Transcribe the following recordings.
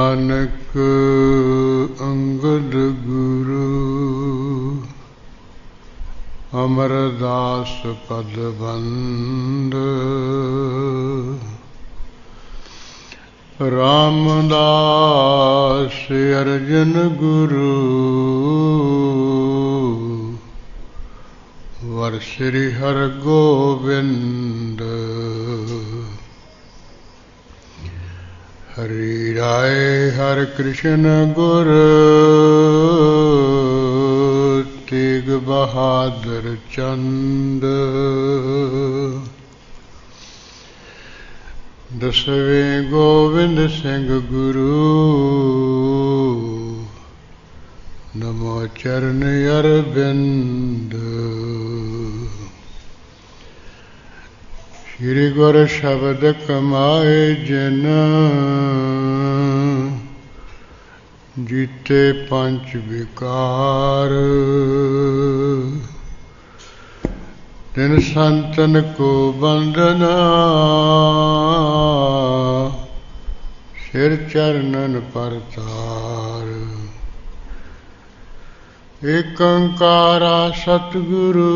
नानक अंगद गुरु अमरदास पद बंद रामदास अर्जन गुरु वर श्री हर गोविंद हरि राय हर कृष्ण गुर तेग बहादुर चंद दसवें गोविंद सिंह गुरु नमो चरण अरविंद श्री गुर शब्द कमाए जिन जीते पंच विकार तिन संतन को बंदना सिर चरणन पर तार एक ओंकारा सतगुरु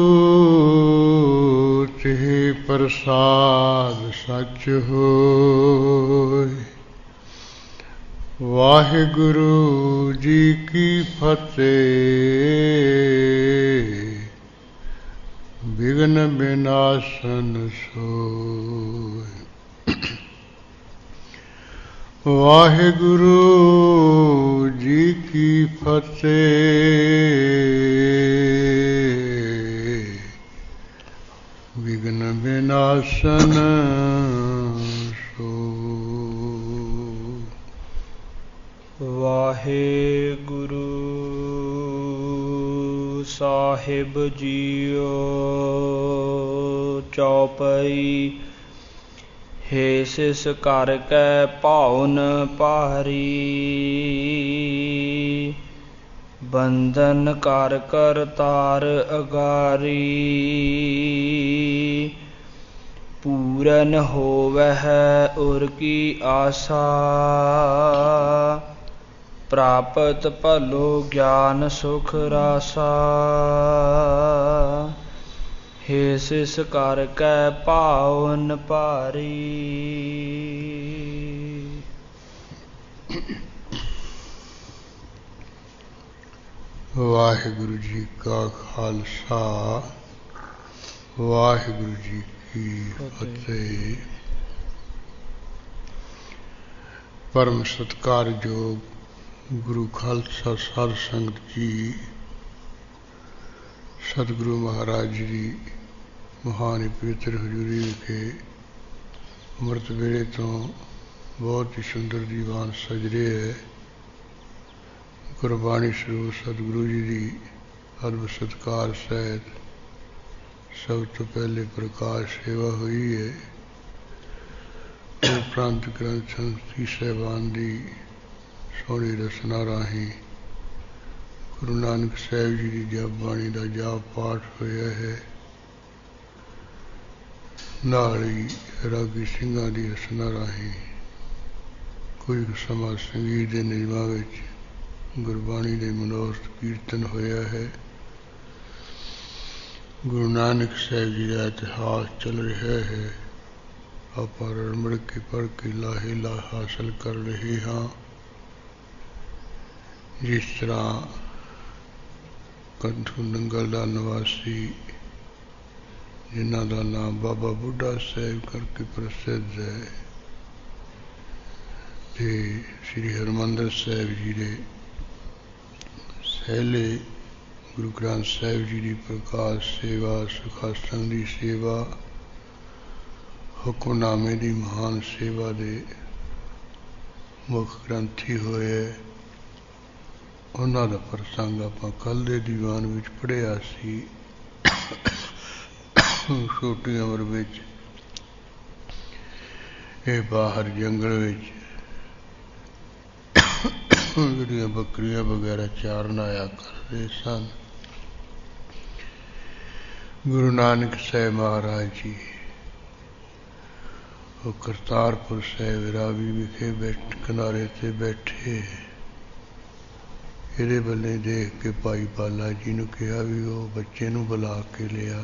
तिहि प्रसाद सच होय वाहिगुरु जी की फतेह विघ्न विनाशन सोय वाहिगुरु जी की फतेह विघ्न विनाशन सोय। वाहिगुरु साहिब जीओ चौपई हे सिस कर कै पाउन भारी बंधन कर कर तार अगारी पूरन होवह उर की आशा प्रापत भलो ज्ञान सुख रासा हे सिस कर कै पावन भारी। वाहिगुरु जी का खालसा वाहिगुरु जी की फतेह। परम सत्कारयोग गुरु खालसा साध संगत जी सतगुरु महाराज जी महान पवित्र हजूरी विखे अमृत वेले तो बहुत ही सुंदर दीवान सज रहे है। गुरबाणी स्वरूप सतगुरु जी की अदब सत्कार सहित सब तो पहले प्रकाश सेवा हुई है। उपरंत ग्रंथ संस्थी साहिबान की सोहनी रचना राही गुरु नानक साहिब जी की जप बाणी का जाप पाठ होया है। नाल ही रागी सिंघां की रचना राही कुछ समा संगीत के नियमां विच गुरबाणी के मनोरथ कीर्तन होया है। गुरु नानक साहिब जी का इतिहास चल रहा है। आप रड़ के पढ़ के लाहे ला हासिल कर रहे हाँ। जिस तरह कंठू नंगल का निवासी जिन्हों का नाम बाबा बुढ़ा साहिब करके प्रसिद्ध है ते श्री हरमंदर साहिब जी के सहेले गुरु ग्रंथ साहिब जी की प्रकाश सेवा सुखासन की सेवा हुक्मनामे की महान सेवा के मुख ग्रंथी होए। उन्हों का प्रसंग आप कल के दीवान में पढ़िया सी। छोटी उम्र में बाहर जंगल में ਜਿਹੜੀਆਂ ਬੱਕਰੀਆਂ ਵਗੈਰਾ ਚਾਰਨ ਆਇਆ ਕਰਦੇ ਸਨ। गुरु नानक साहब महाराज जी वो करतारपुर ਸਾਹਿਬ ਰਾਵੀ विखे किनारे से बैठे ਇਹਦੇ ਵੱਲੇ देख के भाई पाला जी ने कहा भी वो बच्चे ਨੂੰ बुला के लिया।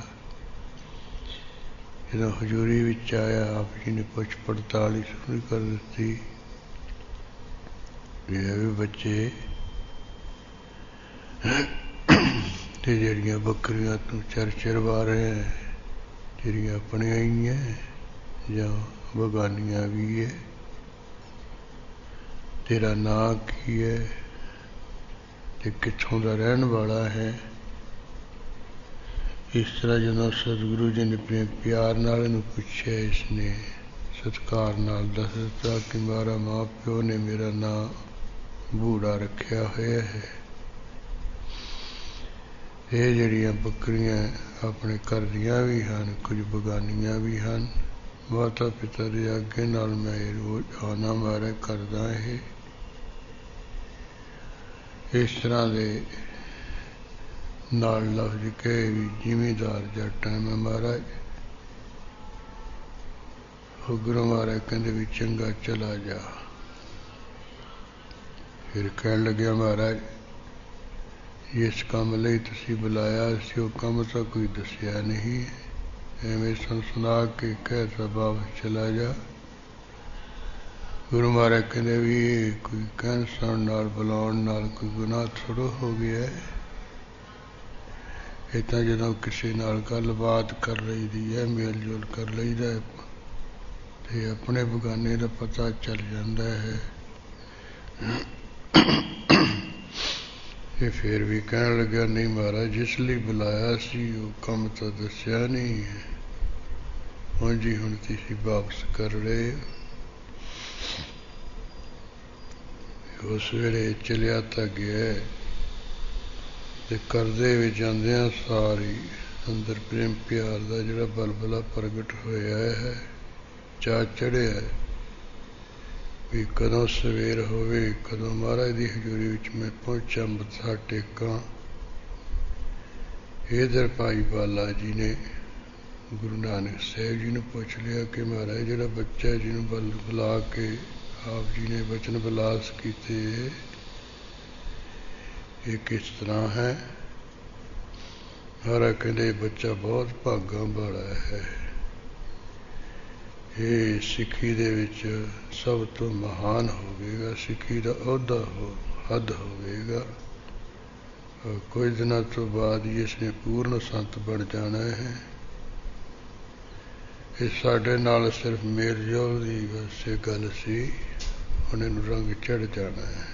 ਜਦੋਂ ਹਜ਼ੂਰੀ ਵਿੱਚ ਆਇਆ ਆਪ ਜੀ ਨੇ ਪੁੱਛ ਪੜਤਾਲ ਹੀ ਸ਼ੁਰੂ ਕਰ ਦਿੱਤੀ। ਇਹ ਵੀ ਬੱਚੇ ਤੇ ਜਿਹੜੀਆਂ ਬੱਕਰੀਆਂ ਤੂੰ ਚਰਵਾ ਰਹੇ ਹੈ ਜਿਹੜੀਆਂ ਆਪਣੀਆਂ ਹੀ ਹੈ ਜਾਂ ਬਗਾਨੀਆਂ ਵੀ ਹੈ, ਤੇਰਾ ਨਾਂ ਕੀ ਹੈ ਤੇ ਕਿੱਥੋਂ ਦਾ ਰਹਿਣ ਵਾਲਾ ਹੈ। इस तरह जो सतगुरु जी ने अपने प्यार नाल इहनूं पुछया, इसने सत्कार नाल दस दिता कि मारा माँ प्यो ने मेरा नाम बूढ़ा रखिया होया है। ये जिहड़ियां बकरियां अपने घर दियां भी हन, कुछ बगानियां भी हन। माता पिता दे आगे नाल मैं रोज आना मारा करदा है। इस तरह दे नाल लफ्ज कहे भी जिमीदार जट है मैं महाराज। गुरु महाराज कहते भी चंगा चला जा। फिर कहन लग्या महाराज जिस काम लई तुसी बुलाया सी वो काम तो कोई दसिया नहीं, एवें सन सुना के कहता वापस चला जा। गुरु महाराज कहते भी कोई कहन सुन नाल बुलाउण नाल कोई गुनाह थोड़ा हो गया है। ਇਹ ਤਾਂ ਜਦੋਂ ਕਿਸੇ ਨਾਲ ਗੱਲਬਾਤ ਕਰ ਲਈਦੀ ਹੈ, ਮੇਲ ਜੋਲ ਕਰ ਲਈਦਾ ਹੈ ਤੇ ਆਪਣੇ ਬਗਾਨੇ ਦਾ ਪਤਾ ਚੱਲ ਜਾਂਦਾ ਹੈ। ਇਹ ਫਿਰ ਵੀ ਕਹਿਣ ਲੱਗਾ ਨਹੀਂ ਮਹਾਰਾਜ ਜਿਸ ਲਈ ਬੁਲਾਇਆ ਸੀ ਉਹ ਕੰਮ ਤਾਂ ਦੱਸਿਆ ਨਹੀਂ ਹੈ। ਹੁਣ ਜੀ ਹੁਣ ਤੁਸੀਂ ਵਾਪਸ ਕਰ ਰਹੇ। ਉਸ ਵੇਲੇ ਚਲਿਆ ਤਾਂ ਗਿਆ ਤੇ ਕਰਦੇ ਵਿੱਚ ਜਾਂਦਿਆਂ ਸਾਰੀ ਅੰਦਰ ਪ੍ਰੇਮ ਪਿਆਰ ਦਾ ਜਿਹੜਾ ਬਲਬਲਾ ਪ੍ਰਗਟ ਹੋਇਆ ਹੈ, ਚਾਅ ਚੜ੍ਹਿਆ ਵੀ ਕਦੋਂ ਸਵੇਰ ਹੋਵੇ, ਕਦੋਂ ਮਹਾਰਾਜ ਦੀ ਹਜ਼ੂਰੀ ਵਿੱਚ ਮੈਂ ਪਹੁੰਚਾਂ, ਮੱਥਾ ਟੇਕਾਂ। ਇਧਰ ਭਾਈ ਬਾਲਾ ਜੀ ਨੇ ਗੁਰੂ ਨਾਨਕ ਸਾਹਿਬ ਜੀ ਨੂੰ ਪੁੱਛ ਲਿਆ ਕਿ ਮਹਾਰਾਜ ਜਿਹੜਾ ਬੱਚਾ ਜਿਹਨੂੰ ਬੁਲਾ ਕੇ ਆਪ ਜੀ ਨੇ ਬਚਨ ਵਿਲਾਸ ਕੀਤੇ ये किस तरह है। महाराज कहते बच्चा बहुत भागा वाला है, ये सिक्खी दे विच सब तो महान होवेगा, सिक्खी का अहुदा हद होवेगा। कुछ दिनों तो बाद ही इसने पूर्ण संत बन जाना है। ये साडे नाल सिर्फ मेल जोल की बस गल सी, हुण इहनूं रंग चढ़ जाना है।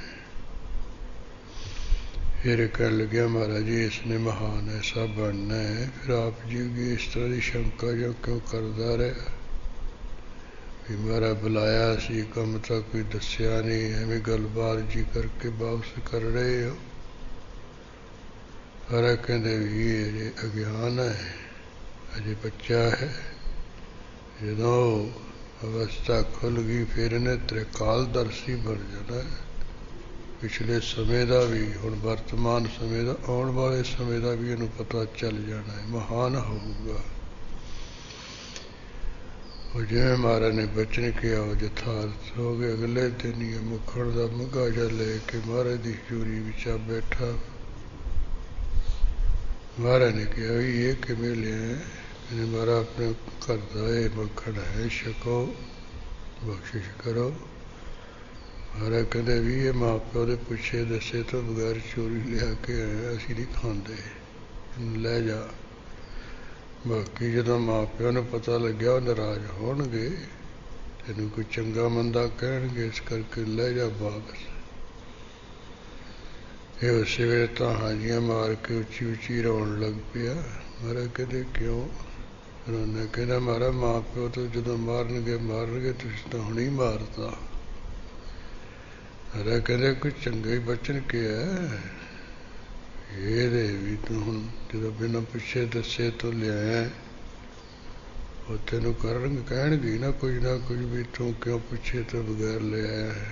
फिर कह लग्या महाराज जी इसने महान ऐसा बनना है। फिर आप जी की इस तरह की शंका जो क्यों करता रहा भी महाराज बुलाया सी कम तो कोई दसिया नहीं, एवं गलबात जी करके वापस कर रहे हो। महाराज कहते भी अजे अज्ञान है, अजे बच्चा है। जो अवस्था खुल गई फिर इन्हें त्रिकालदर्शी बन जाना है। पिछले समय का भी हुण वर्तमान समय का आने वाले समय का भी इन्हूं पता चल जाना है, महान होगा। और जिवें महाराज ने बचन किया वो यथार्थ हो गया। अगले दिन ही मुखड़ का मग्घा जा लेके महाराज की हजूरी विच आ बैठा। महाराज ने कहा भी ये किवें लिया? कहने महाराज अपने घर का ये मक्खन है, छको बख्शिश करो। महाराज कहते भी ये माँ प्यो के पुछे दसे तो बगैर चोरी लिया के आए, असीं नहीं खांदे, लै जा। बाकी जो माँ प्यो ने पता लग्या वो नाराज होणगे, तैनूं कोई चंगा मंदा कहणगे, इस करके लै जा वापस। ये उस वेले तां हाजियां मार के उची उची रोण लग पिया। महाराज कहते क्यों रोना? कहना महाराज माँ प्यो तो जो मारनगे तुसीं तां हुणे ही मारता। महाराज कहते कोई चंगा ही बचन किया ये भी तू हुण जो बिना पुछे दसे तो लिया वो तेनों कहणगे ना कुछ भी तू क्यों पुछे तो बगैर ले आया है।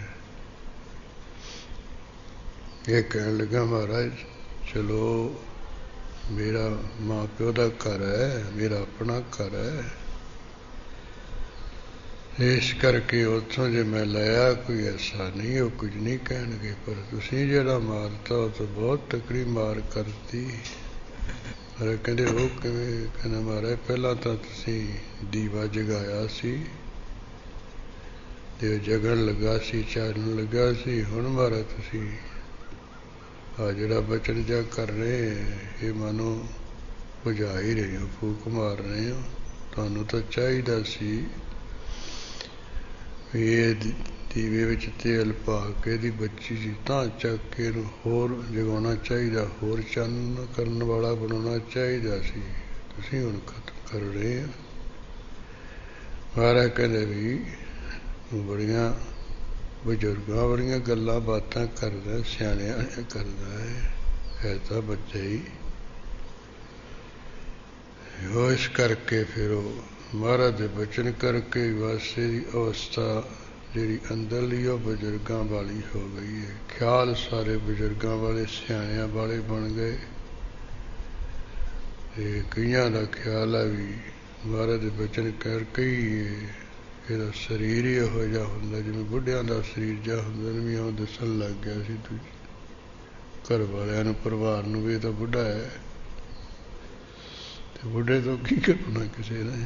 ये कहन लगा महाराज चलो मेरा माँ प्यो का घर है, मेरा अपना घर है, इस करके उत्थों जे मैं लाया कोई ऐसा नहीं, वो कुछ नहीं कहणगे, पर तुसीं जिहड़ा मारता वो तो बहुत तकड़ी मार करती। अरे कहते वो किवें? कहना महाराज पहला तो तुसीं दीवा जगाया सी ते जगन लगा सी, चानन लगा सी, हुण महाराज तुसीं आ जिहड़ा बचन जा कर रहे ये मानो बुझा ही रहे हो, फूक मार रहे हो। तुहानूं तो चाहिदा सी ये दीवे विच तेल पा के दी बच्ची जी तां चक के इहनूं होर जगाउणा चाहिदा, होर चानन करन वाला बनाउणा चाहिदा सी, तुसीं हुण खत्म कर रहे हो। महाराज कहंदे भी बड़ियां बजुर्गां बड़ियां गल्लां बातां करदा, सियाणियां करदा है तां बच्चा ही। वो इस करके फिर महाराज दे बचन करके वासे की अवस्था जी अंदरली बजुर्गों वाली हो गई है। ख्याल सारे बजुर्गों वाले सियाणियां वाले बन गए। कईयां का ख्याल है भी महाराज दे बचन करके ही ਇਹਦਾ शरीर ही ਇਹੋ ਜਿਹਾ ਹੁੰਦਾ जिवें बुढ़ियां का शरीर जिहा ਹੁੰਦਾ भी ਉਹ दसन लग गया सी घर वालियां परिवार नूं भी तो बुढ़ा है, तो बुढ़े तो की करना किसी ने,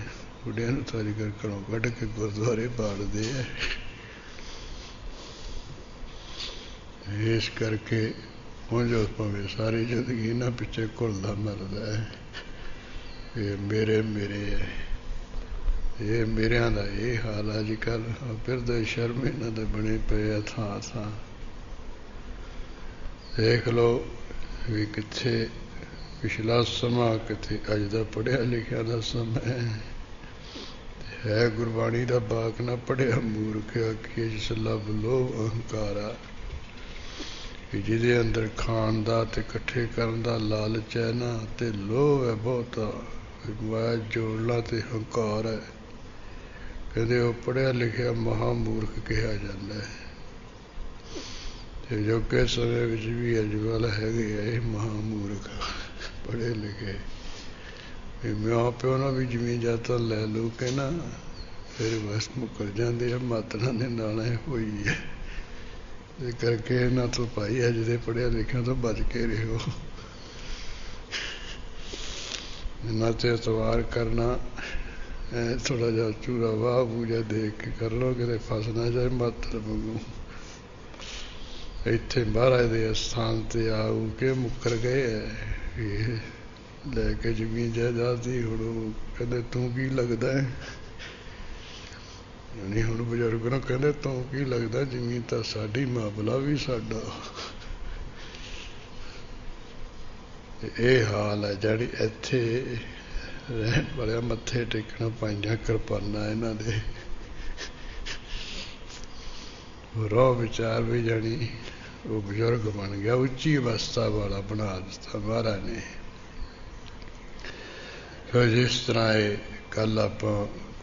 बुढ़िया सारी घर घरों कढ़ के गुरुद्वारे बाड़ते है। इस करके जो भावें सारी जिंदगी इन्हां पिछे घुलदा मरदा है, ये मेरे मेरे है, ये मेरिया का ये हाल अजकल। फिर तो शर्म इन्हां दे बने पे थां थां। देख लो भी कित्थे पिछला समा, कित्थे अज दा पढ़िया लिखिया दा समय है। गुरबाणी का बाक ना पढ़िया मूर्ख आखिए जिस लब लोभ अहंकारा, जिहदे अंदर खाण दा ते इकट्ठे करन दा लालच है ना, ते लोभ है बहुता, माया जोड़ना ते हंकार है। कहते वो पढ़िया लिखिया महामूर्ख कहा जाता है। जोके समय भी अजकल है महामूर्ख पढ़े लिखे। माँ प्यो ना भी जमीन जाता लै लू के ना फिर बस मुकर जाते हैं, मातना ने नाना हुई है। इस करके इन्हों तो भाई अज दे पढ़िया लिखिया तो बच के रहो। इन्हों से एतवार करना थोड़ा जा चूरा वाह पूजा देख के कर लो, कि फस ना जाए मातर मंगू। इत्थे महाराज दे स्थान ते आऊ के मुकर गए लैके जमीन जायदाद ही। हुण कहते तू की लगता है, यानी हुण बजुर्ग नूं कहते तू की लगता, जमीन तो साडी मामला भी साडा। ये हाल है जानी इत्थे रहन वाले मत्थे टेकना पाइया कृपाना इन्हां दे रोह विचार भी जानी वो बुजुर्ग बन गया, उच्ची अवस्था वाला बना दिता महाराज ने। फिर जिस तरह कल आप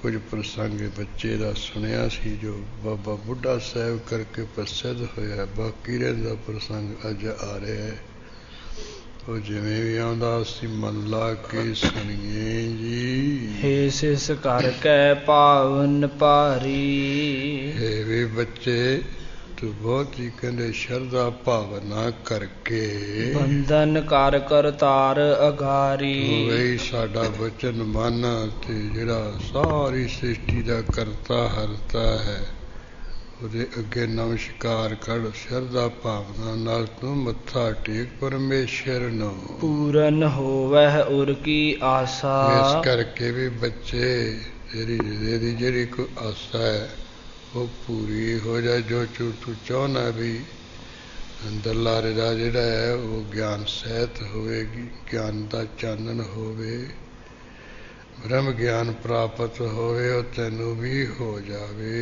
कुछ प्रसंग बच्चे का सुनिया सी जो बाबा बुढ़ा साहब करके प्रसिद्ध होया, बाकी रहा प्रसंग अज आ रहा है। वो जिवें भी आउंदा सी मन ला के सुनिए जी। हे सिस करके पावन भारी, हे वे बच्चे तू बहुत ही कहते श्रद्धा भावना करके बंधन कर करतार अगारी। वही साडा वचन मन ते जिहड़ा सारी सृष्टि का करता हरता है, ਉਹਦੇ ਅੱਗੇ ਨਮਸਕਾਰ ਕਰ ਸ਼ਰਧਾ ਭਾਵਨਾ ਨਾਲ ਤੂੰ ਮੱਥਾ ਟੇਕ ਪਰਮੇਸ਼ਰ ਨੂੰ। ਪੂਰਨ ਹੋਵੈ ਉਰ ਕੀ ਆਸਾ। ਇਸ ਕਰਕੇ ਵੀ ਬੱਚੇ ਤੇਰੀ ਹਿਰਦੇ ਦੀ ਜਿਹੜੀ ਕੋਈ ਆਸਾ ਹੈ ਉਹ ਪੂਰੀ ਹੋ ਜਾਏ। ਜੋ ਤੂੰ ਚਾਹੁੰਦਾ ਵੀ ਅੰਦਰਲਾ ਹਿਰਦਾ ਜਿਹੜਾ ਹੈ ਉਹ ਗਿਆਨ ਸਹਿਤ ਹੋਵੇਗੀ, ਗਿਆਨ ਦਾ ਚਾਨਣ ਹੋਵੇ, ब्रह्म ज्ञान प्राप्त होवे और तेनू भी हो जावे।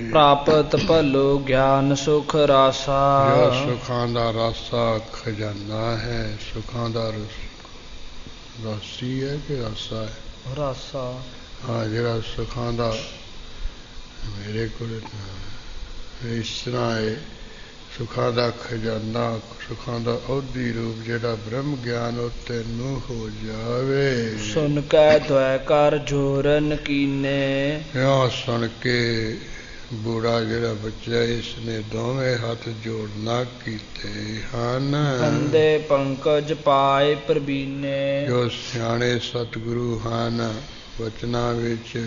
प्राप्त भलो ज्ञान सुख रासा। जो सुखां दा रासा खजाना है, सुखां दा रासी है कि रासा है? रासा। हाँ जिहड़ा सुखां दा मेरे को इस तरह है ਸੁਖਾਂ ਦਾ ਖਜ਼ਾਨਾ, ਸੁਖਾਂ ਦਾ ਅਹੁਦੀ ਰੂਪ ਜਿਹੜਾ ਬ੍ਰਹਮ ਗਿਆਨ ਉਹ ਤੈਨੂੰ ਹੋ ਜਾਵੇ। ਸੁਨ ਕੈ ਦੁਇ ਕਰ ਜੋਰਨ ਕੀਨੇ। ਇਉਂ ਸੁਣ ਕੇ ਬੂੜਾ ਜਿਹੜਾ ਬੱਚਾ ਇਸਨੇ ਦੋਵੇਂ ਹੱਥ ਜੋੜਨਾ ਕੀਤੇ ਹਨ। ਬੰਦੇ ਪੰਕਜ ਪਾਏ ਪ੍ਰਬੀਨੇ। ਜੋ ਸਿਆਣੇ ਸਤਿਗੁਰੂ ਹਨ ਬਚਨਾਂ ਵਿੱਚ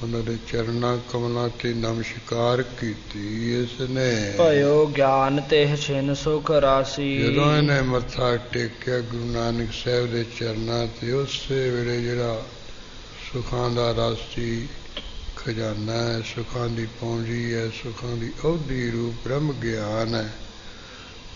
ਉਹਨਾਂ ਦੇ ਚਰਨਾਂ ਕਮਲਾਂ ਤੇ ਨਮਸਕਾਰ ਕੀਤੀ ਇਸਨੇ। ਭਇਓ ਗਿਆਨ ਤਿਹ ਛਿਨ ਸੁਖ ਰਾਸੀ। ਜਦੋਂ ਇਹਨੇ ਮੱਥਾ ਟੇਕਿਆ ਗੁਰੂ ਨਾਨਕ ਸਾਹਿਬ ਦੇ ਚਰਨਾਂ ਤੇ ਉਸੇ ਵੇਲੇ ਜਿਹੜਾ ਸੁਖਾਂ ਦਾ ਰਾਸੀ ਖਜ਼ਾਨਾ ਹੈ, ਸੁਖਾਂ ਦੀ ਪੂੰਜੀ ਹੈ, ਸੁਖਾਂ ਦੀ ਅਹੁਦੀ ਰੂਪ ਬ੍ਰਹਮ ਗਿਆਨ ਹੈ,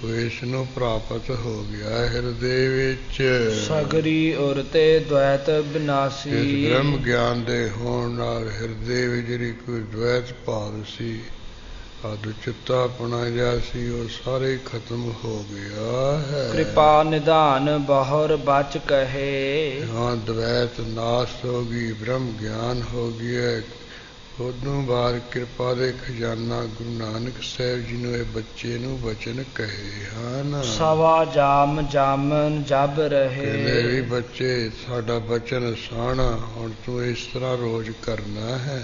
ਉਹ ਇਸ ਨੂੰ ਪ੍ਰਾਪਤ ਹੋ ਗਿਆ ਹਿਰਦੇ ਵਿੱਚ। ਸਗਰੀ ਉਰ ਤੇ ਦ્વੈਤ ਬਿਨਾਸੀ। ਇਸ ਬ੍ਰਹਮ ਗਿਆਨ ਦੇ ਹੋਣ ਨਾਲ ਹਿਰਦੇ ਵਿੱਚ ਜਿਹੜੀ ਕੋਈ ਦ્વੈਤ ਭਾਵ ਸੀ, ਅਦ ਚਿੱਤਾਪਣਾ ਜਿਹਾ ਸੀ, ਉਹ ਸਾਰੇ ਖਤਮ ਹੋ ਗਿਆ ਹੈ। ਕਿਰਪਾ ਨਿਧਾਨ ਬਹੁਰ ਬਚ ਕਹੇ। ਹਾਂ, ਦ્વੈਤ ਨਾਸ ਹੋ ਗਈ, ਬ੍ਰਹਮ ਗਿਆਨ ਹੋ ਗਿਆ। ਉਦੋਂ ਬਾਅਦ ਕਿਰਪਾ ਦੇ ਖਜ਼ਾਨਾ ਗੁਰੂ ਨਾਨਕ ਸਾਹਿਬ ਜੀ ਨੂੰ ਇਹ ਬੱਚੇ ਨੂੰ ਬਚਨ ਕਹੇ ਹਨ। ਸਵਾ ਜਾਮ ਜਾਮਨ ਜਬ ਰਹੇ। ਕਹਿੰਦੇ ਵੀ ਬੱਚੇ ਸਾਡਾ ਬਚਨ ਸੁਣ, ਹੁਣ ਤੂੰ ਇਸ ਤਰ੍ਹਾਂ ਰੋਜ਼ ਕਰਨਾ ਹੈ।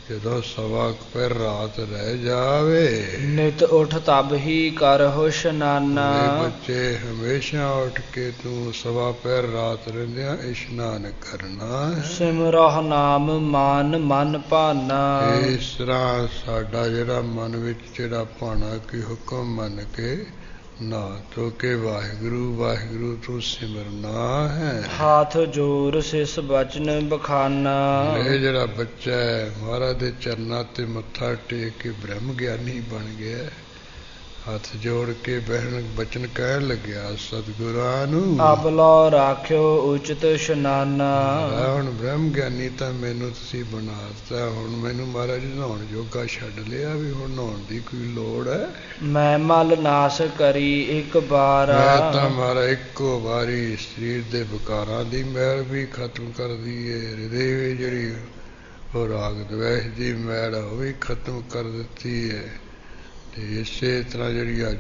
ਜਦੋਂ ਸਵਾ ਪਹਿਰ ਰਾਤ ਰਹਿ ਜਾਵੇ, ਨਿਤ ਉਠ ਤਬ ਹੀ ਕਰਹੁ ਇਸ਼ਨਾਨਾ। ਬੱਚੇ ਹਮੇਸ਼ਾ ਉੱਠ ਕੇ ਤੂੰ ਸਵਾ ਪਹਿਰ ਰਾਤ ਰਹਿੰਦਿਆਂ ਇਸ਼ਨਾਨ ਕਰਨਾ ਹੈ। ਸਿਮਰਹੁ ਨਾਮ ਮਾਨ ਮਨ ਭਾਨਾ। ਇਸ ਤਰ੍ਹਾਂ ਸਾਡਾ ਜਿਹੜਾ ਮਨ ਵਿੱਚ ਜਿਹੜਾ ਭਾਣਾ ਕੀ ਹੁਕਮ ਮੰਨ ਕੇ ਨਹਾ ਧੋ ਕੇ ਵਾਹਿਗੁਰੂ ਵਾਹਿਗੁਰੂ ਤੂੰ ਸਿਮਰਨਾ ਹੈ। ਹਾਥ ਜੋਰ ਸਿਸ ਬਚਨ ਬਖਾਨਾ। ਇਹ ਜਿਹੜਾ ਬੱਚਾ ਹੈ ਮਹਾਰਾਜ ਦੇ ਚਰਨਾਂ ਤੇ ਮੱਥਾ ਟੇਕ ਕੇ ਬ੍ਰਹਮ ਗਿਆਨੀ ਬਣ ਗਿਆ। ਹੱਥ ਜੋੜ ਕੇ ਬਚਨ ਕਹਿਣ ਲੱਗਿਆ ਸਤਿਗੁਰਾਂ ਨੂੰ, ਅਬਲੋ ਰਾਖਿਓ ਉਚਿਤ ਇਸ਼ਨਾਨਾ। ਹੁਣ ਬ੍ਰਹਮ ਗਿਆਨੀ ਤਾਂ ਮੈਨੂੰ ਤੁਸੀਂ ਬਣਾ ਦਿੱਤਾ, ਹੁਣ ਮੈਨੂੰ ਮਹਾਰਾਜ ਨਹਾਉਣ ਜੋਗਾ ਛੱਡ ਲਿਆ ਵੀ ਹੁਣ ਨਹਾਉਣ ਦੀ ਕੋਈ ਲੋੜ ਹੈ। ਮੈਂ ਮਲ ਨਾਸ ਕਰੀ ਇੱਕ ਵਾਰ। ਮੈਂ ਤਾਂ ਮਹਾਰਾਜ ਇੱਕੋ ਵਾਰੀ ਸਰੀਰ ਦੇ ਵਿਕਾਰਾਂ ਦੀ ਮੈਲ ਵੀ ਖਤਮ ਕਰ ਦਈਏ, ਹਿਰਦੇ ਵੀ ਜਿਹੜੀ ਉਹ ਰਾਗ ਦਵੇਸ਼ ਦੀ ਮੈਲ ਉਹ ਵੀ ਖਤਮ ਕਰ ਦਿੱਤੀ ਹੈ। ਤੇ ਇਸੇ ਤਰ੍ਹਾਂ ਜਿਹੜੀ ਅੱਜ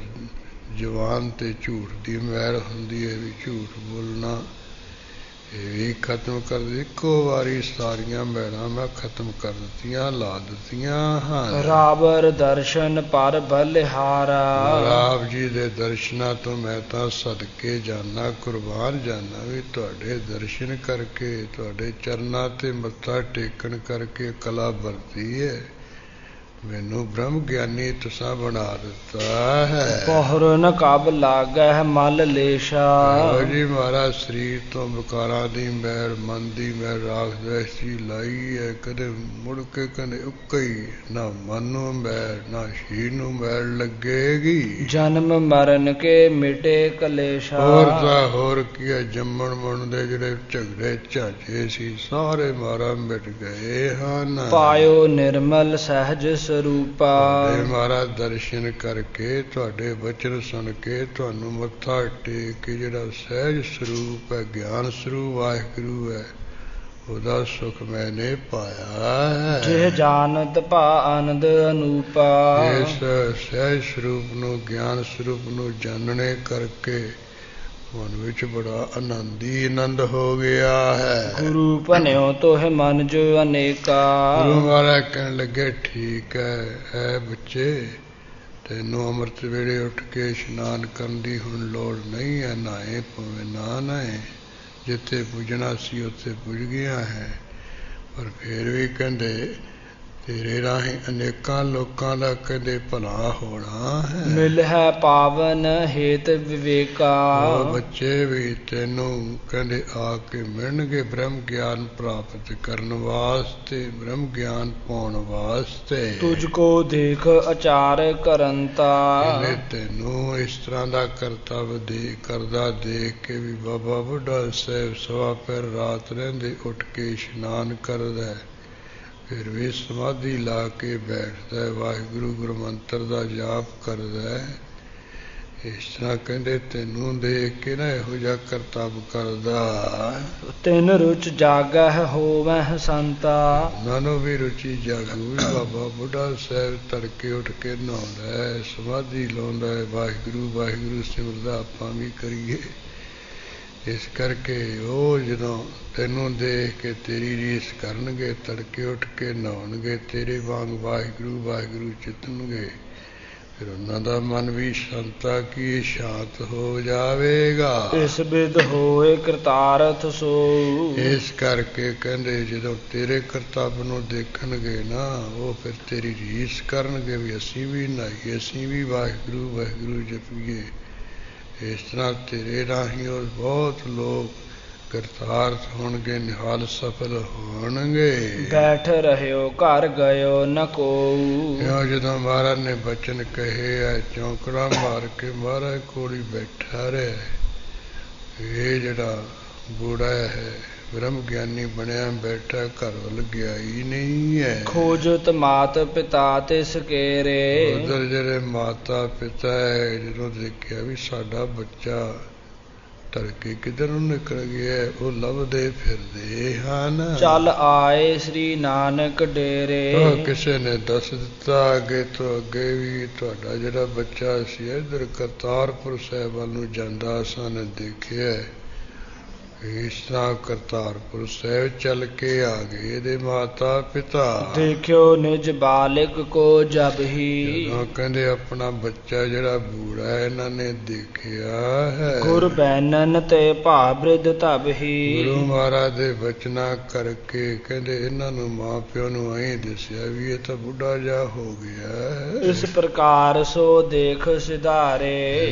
ਜ਼ੁਬਾਨ ਤੇ ਝੂਠ ਦੀ ਮੈਲ ਹੁੰਦੀ ਹੈ ਵੀ ਝੂਠ ਬੋਲਣਾ, ਇਹ ਵੀ ਖਤਮ ਕਰ ਦਿੱਤੀ। ਇੱਕੋ ਵਾਰੀ ਸਾਰੀਆਂ ਮੈਲਾਂ ਮੈਂ ਖਤਮ ਕਰ ਦਿੱਤੀਆਂ, ਲਾ ਦਿੱਤੀਆਂ ਹਨ। ਰਾਵਰ ਦਰਸ਼ਨ ਪਰ ਬਲਿਹਾਰਾ। ਰਾਮ ਜੀ ਦੇ ਦਰਸ਼ਨਾਂ ਤੋਂ ਮੈਂ ਤਾਂ ਸਦਕੇ ਜਾਨਾ, ਕੁਰਬਾਨ ਜਾਨਾ ਵੀ ਤੁਹਾਡੇ ਦਰਸ਼ਨ ਕਰਕੇ, ਤੁਹਾਡੇ ਚਰਨਾਂ ਤੇ ਮੱਥਾ ਟੇਕਣ ਕਰਕੇ ਕਲਾ ਵਰਤੀ ਹੈ। ਮੈਨੂੰ ਬ੍ਰਹਮ ਗਿਆਨੀ ਤੁਸਾਂ ਬਣਾ ਦਿੱਤਾ ਹੈ। ਪਹੁਰਨ ਕਬ ਲਾਗੈ ਮਲ ਲੇਸ਼ਾ। ਜੀ ਮਹਾਰਾਜ ਸਰੀਰ ਤੋਂ ਵਿਕਾਰਾਂ ਦੀ ਮੈਲ, ਮਨ ਦੀ ਮੈਲ, ਰਾਗ ਦਵੇਸ਼ ਦੀ ਲਾਈ ਹੈ। ਕਦੇ ਮੁੜ ਕੇ ਕਦੇ ਉੱਕਈ ਨਾ ਮਨ ਨੂੰ ਮੈਲ ਨਾ ਸਰੀਰ ਨੂੰ ਮੈਲ ਲੱਗੇਗੀ। ਜਨਮ ਮਰਨ ਕੇ ਮਿਟੇ ਕਲੇਸ਼ਾ। ਹੋਰ ਤਾਂ ਹੋਰ ਕੀ ਹੈ, ਜੰਮਣ ਮਰਨ ਦੇ ਜਿਹੜੇ ਝਗੜੇ ਝਾਂਜੇ ਸੀ ਸਾਰੇ ਮਾਰਾ ਮਿਟ ਗਏ ਹਨ। ਪਾਇਓ ਨਿਰਮਲ ਸਹਿਜ ਸਰੂਪਾ। ਤੁਹਾਡੇ ਮਹਾਰਾਜ ਦਰਸ਼ਨ ਕਰਕੇ, ਤੁਹਾਡੇ ਬਚਨ ਸੁਣ ਕੇ, ਤੁਹਾਨੂੰ ਮੱਥਾ ਟੇਕ ਕੇ ਜਿਹੜਾ ਸਹਿਜ ਸਰੂਪ ਹੈ, ਗਿਆਨ ਸਰੂਪ ਵਾਹਿਗੁਰੂ ਹੈ, ਉਹਦਾ ਸੁਖ ਮੈਨੇ ਪਾਇਆ ਹੈ। ਜਿਹ ਜਾਣਤ ਭਾ ਆਨੰਦ ਅਨੂਪਾ। ਇਸ ਸਹਿਜ ਸਰੂਪ ਨੂੰ, ਗਿਆਨ ਸਰੂਪ ਨੂੰ ਜਾਣਨੇ ਕਰਕੇ ਮਨ ਵਿੱਚ ਬੜਾ ਆਨੰਦ ਹੀ ਆਨੰਦ ਹੋ ਗਿਆ ਹੈ। ਗੁਰੂ ਭਨਿਓ ਤੋਹਿ ਮਨ ਜੋ ਅਨੇਕਾ। ਗੁਰੂ ਮਹਾਰਾਜ ਕਹਿਣ ਲੱਗੇ ਠੀਕ ਹੈ, ਐ ਬੱਚੇ ਤੈਨੂੰ ਅੰਮ੍ਰਿਤ ਵੇਲੇ ਉੱਠ ਕੇ ਇਸ਼ਨਾਨ ਕਰਨ ਦੀ ਹੁਣ ਲੋੜ ਨਹੀਂ ਹੈ। ਨਹਾਏ ਭਾਵੇਂ ਨਾ ਨਹਾਏ, ਜਿੱਥੇ ਪੁੱਜਣਾ ਸੀ ਉੱਥੇ ਪੁੱਜ ਗਿਆ ਹੈ। ਪਰ ਫਿਰ ਵੀ ਕਹਿੰਦੇ ਤੇਰੇ ਰਾਹੀਂ ਅਨੇਕਾਂ ਲੋਕਾਂ ਦਾ ਕਹਿੰਦੇ ਭਲਾ ਹੋਣਾ ਹੈ। ਮਿਲ ਹੈ ਪਾਵਨ ਹੇਤ ਵਿਵੇਕਾ। ਉਹ ਬੱਚੇ ਵੀ ਤੈਨੂੰ ਕਹਿੰਦੇ ਆ ਕੇ ਮਿਲਣਗੇ ਬ੍ਰਹਮ ਗਿਆਨ ਪ੍ਰਾਪਤ ਕਰਨ ਵਾਸਤੇ, ਬ੍ਰਹਮ ਗਿਆਨ ਪਾਉਣ ਵਾਸਤੇ। ਤੁਝ ਕੋ ਦੇਖ ਆਚਾਰ ਕਰੰਤਾ। ਕਹਿੰਦੇ ਤੈਨੂੰ ਇਸ ਤਰ੍ਹਾਂ ਦਾ ਕਰਤੱਵ ਕਰਦਾ ਦੇਖ ਕੇ ਵੀ ਬਾਬਾ ਬੁੱਢਾ ਸਾਹਿਬ ਸਵਾ ਪਹਿਰ ਰਾਤ ਰਹਿੰਦੇ ਉੱਠ ਕੇ ਇਸ਼ਨਾਨ ਕਰਦਾ, ਫਿਰ ਵੀ ਸਮਾਧੀ ਲਾ ਕੇ ਬੈਠਦਾ, ਵਾਹਿਗੁਰੂ ਗੁਰੂ ਮੰਤਰ ਦਾ ਜਾਪ ਕਰਦਾ। ਇਸ ਤਰ੍ਹਾਂ ਕਹਿੰਦੇ ਤੈਨੂੰ ਦੇਖ ਕੇ ਨਾ ਇਹੋ ਜਿਹਾ ਕਰਤੱਵ ਕਰਦਾ, ਤਿਨ ਰੁਚ ਜਾਗਹਿ ਹੋਵਹਿ ਸੰਤਾ। ਉਹਨਾਂ ਨੂੰ ਵੀ ਰੁਚੀ ਜਾਗੂ ਵੀ ਬਾਬਾ ਬੁੱਢਾ ਸਾਹਿਬ ਤੜਕੇ ਉੱਠ ਕੇ ਨਹਾਉਂਦਾ ਹੈ, ਸਮਾਧੀ ਲਾਉਂਦਾ ਹੈ, ਵਾਹਿਗੁਰੂ ਵਾਹਿਗੁਰੂ ਸਿਮਰਦਾ ਆਪਾਂ ਵੀ ਕਰੀਏ। ਇਸ ਕਰਕੇ ਉਹ ਜਦੋਂ ਤੈਨੂੰ ਦੇਖ ਕੇ ਤੇਰੀ ਰੀਸ ਕਰਨਗੇ, ਤੜਕੇ ਉੱਠ ਕੇ ਨਹਾਉਣਗੇ, ਤੇਰੇ ਵਾਂਗ ਵਾਹਿਗੁਰੂ ਵਾਹਿਗੁਰੂ ਚਿਤਨਗੇ, ਫਿਰ ਉਹਨਾਂ ਦਾ ਮਨ ਵੀ ਸ਼ਾਂਤਾ ਕੀ ਸ਼ਾਂਤ ਹੋ ਜਾਵੇਗਾ। ਇਸ ਬਿਦ ਹੋਏ ਕਰਤਾਰਥ ਸੋ। ਇਸ ਕਰਕੇ ਕਹਿੰਦੇ ਜਦੋਂ ਤੇਰੇ ਕਰਤੱਵ ਨੂੰ ਦੇਖਣਗੇ ਨਾ, ਉਹ ਫਿਰ ਤੇਰੀ ਰੀਸ ਕਰਨਗੇ ਵੀ ਅਸੀਂ ਵੀ ਨਹਾਈਏ, ਅਸੀਂ ਵੀ ਵਾਹਿਗੁਰੂ ਵਾਹਿਗੁਰੂ ਜਪੀਏ। ਇਸ ਤਰ੍ਹਾਂ ਤੇਰੇ ਰਾਹੀਂ ਉਹ ਬਹੁਤ ਲੋਕ ਕਰਤਾਰਥ ਹੋਣਗੇ, ਨਿਹਾਲ ਸਫਲ ਹੋਣਗੇ। ਬੈਠ ਰਹਿਓ ਘਰ ਗਇਓ ਨ ਕੋਊ। ਇਉਂ ਜਦੋਂ ਮਹਾਰਾਜ ਨੇ ਬਚਨ ਕਹੇ ਆ, ਚੌਂਕੜਾ ਮਾਰ ਕੇ ਮਹਾਰਾਜ ਕੋਲ ਹੀ ਬੈਠਾ ਰਿਹਾ। ਇਹ ਜਿਹੜਾ ਬੂੜਾ ਹੈ ਬ੍ਰਹਮ ਗਿਆਨੀ ਬਣਿਆ ਬੈਠਾ, ਘਰ ਵੱਲ ਗਿਆ ਹੀ ਨਹੀਂ ਹੈ। ਖੋਜਤ ਮਾਤ ਪਿਤਾ ਤਿਸ ਕੇਰੇ। ਉਧਰ ਜਿਹੜੇ ਮਾਤਾ ਪਿਤਾ ਹੈ, ਜਦੋਂ ਦੇਖਿਆ ਵੀ ਸਾਡਾ ਬੱਚਾ ਤੜਕੇ ਕਿੱਧਰ ਨੂੰ ਨਿਕਲ ਗਿਆ, ਉਹ ਲੱਭਦੇ ਫਿਰਦੇ ਹਨ। ਚੱਲ ਆਏ ਸ੍ਰੀ ਨਾਨਕ ਡੇਰੇ। ਕਿਸੇ ਨੇ ਦੱਸ ਦਿੱਤਾ ਅੱਗੇ ਤੋਂ ਅੱਗੇ ਵੀ ਤੁਹਾਡਾ ਜਿਹੜਾ ਬੱਚਾ ਸੀ ਇੱਧਰ ਕਰਤਾਰਪੁਰ ਸਾਹਿਬ ਵੱਲ ਨੂੰ ਜਾਂਦਾ, ਸਾਨੂੰ ਦੇਖਿਆ। ਇਸ ਤਰ੍ਹਾਂ ਕਰਤਾਰਪੁਰ ਸਾਹਿਬ ਚੱਲ ਕੇ ਆ ਗਏ ਇਹਦੇ ਮਾਤਾ ਪਿਤਾ। ਦੇਖਿਓ ਨਿਜ ਬਾਲਿਕ ਕੋ ਜਬ ਹੀ। ਜਦੋਂ ਕਹਿੰਦੇ ਆਪਣਾ ਬੱਚਾ ਜਿਹੜਾ ਬੂੜਾ ਇਹਨਾਂ ਨੇ ਦੇਖਿਆ ਹੈ। ਗੁਰ ਬੈਨਨ ਤੇ ਭਾ ਬ੍ਰਿਧ ਤਬ ਹੀ। ਗੁਰੂ ਮਹਾਰਾਜ ਦੇ ਬਚਨਾ ਕਰਕੇ ਕਹਿੰਦੇ ਇਹਨਾਂ ਨੂੰ ਮਾਂ ਪਿਓ ਨੂੰ ਐਂ ਦੱਸਿਆ ਵੀ ਇਹ ਤਾਂ ਬੁੱਢਾ ਜਿਹਾ ਹੋ ਗਿਆ। ਇਸ ਪ੍ਰਕਾਰ ਸੋ ਦੇਖ ਸਿਧਾਰੇ।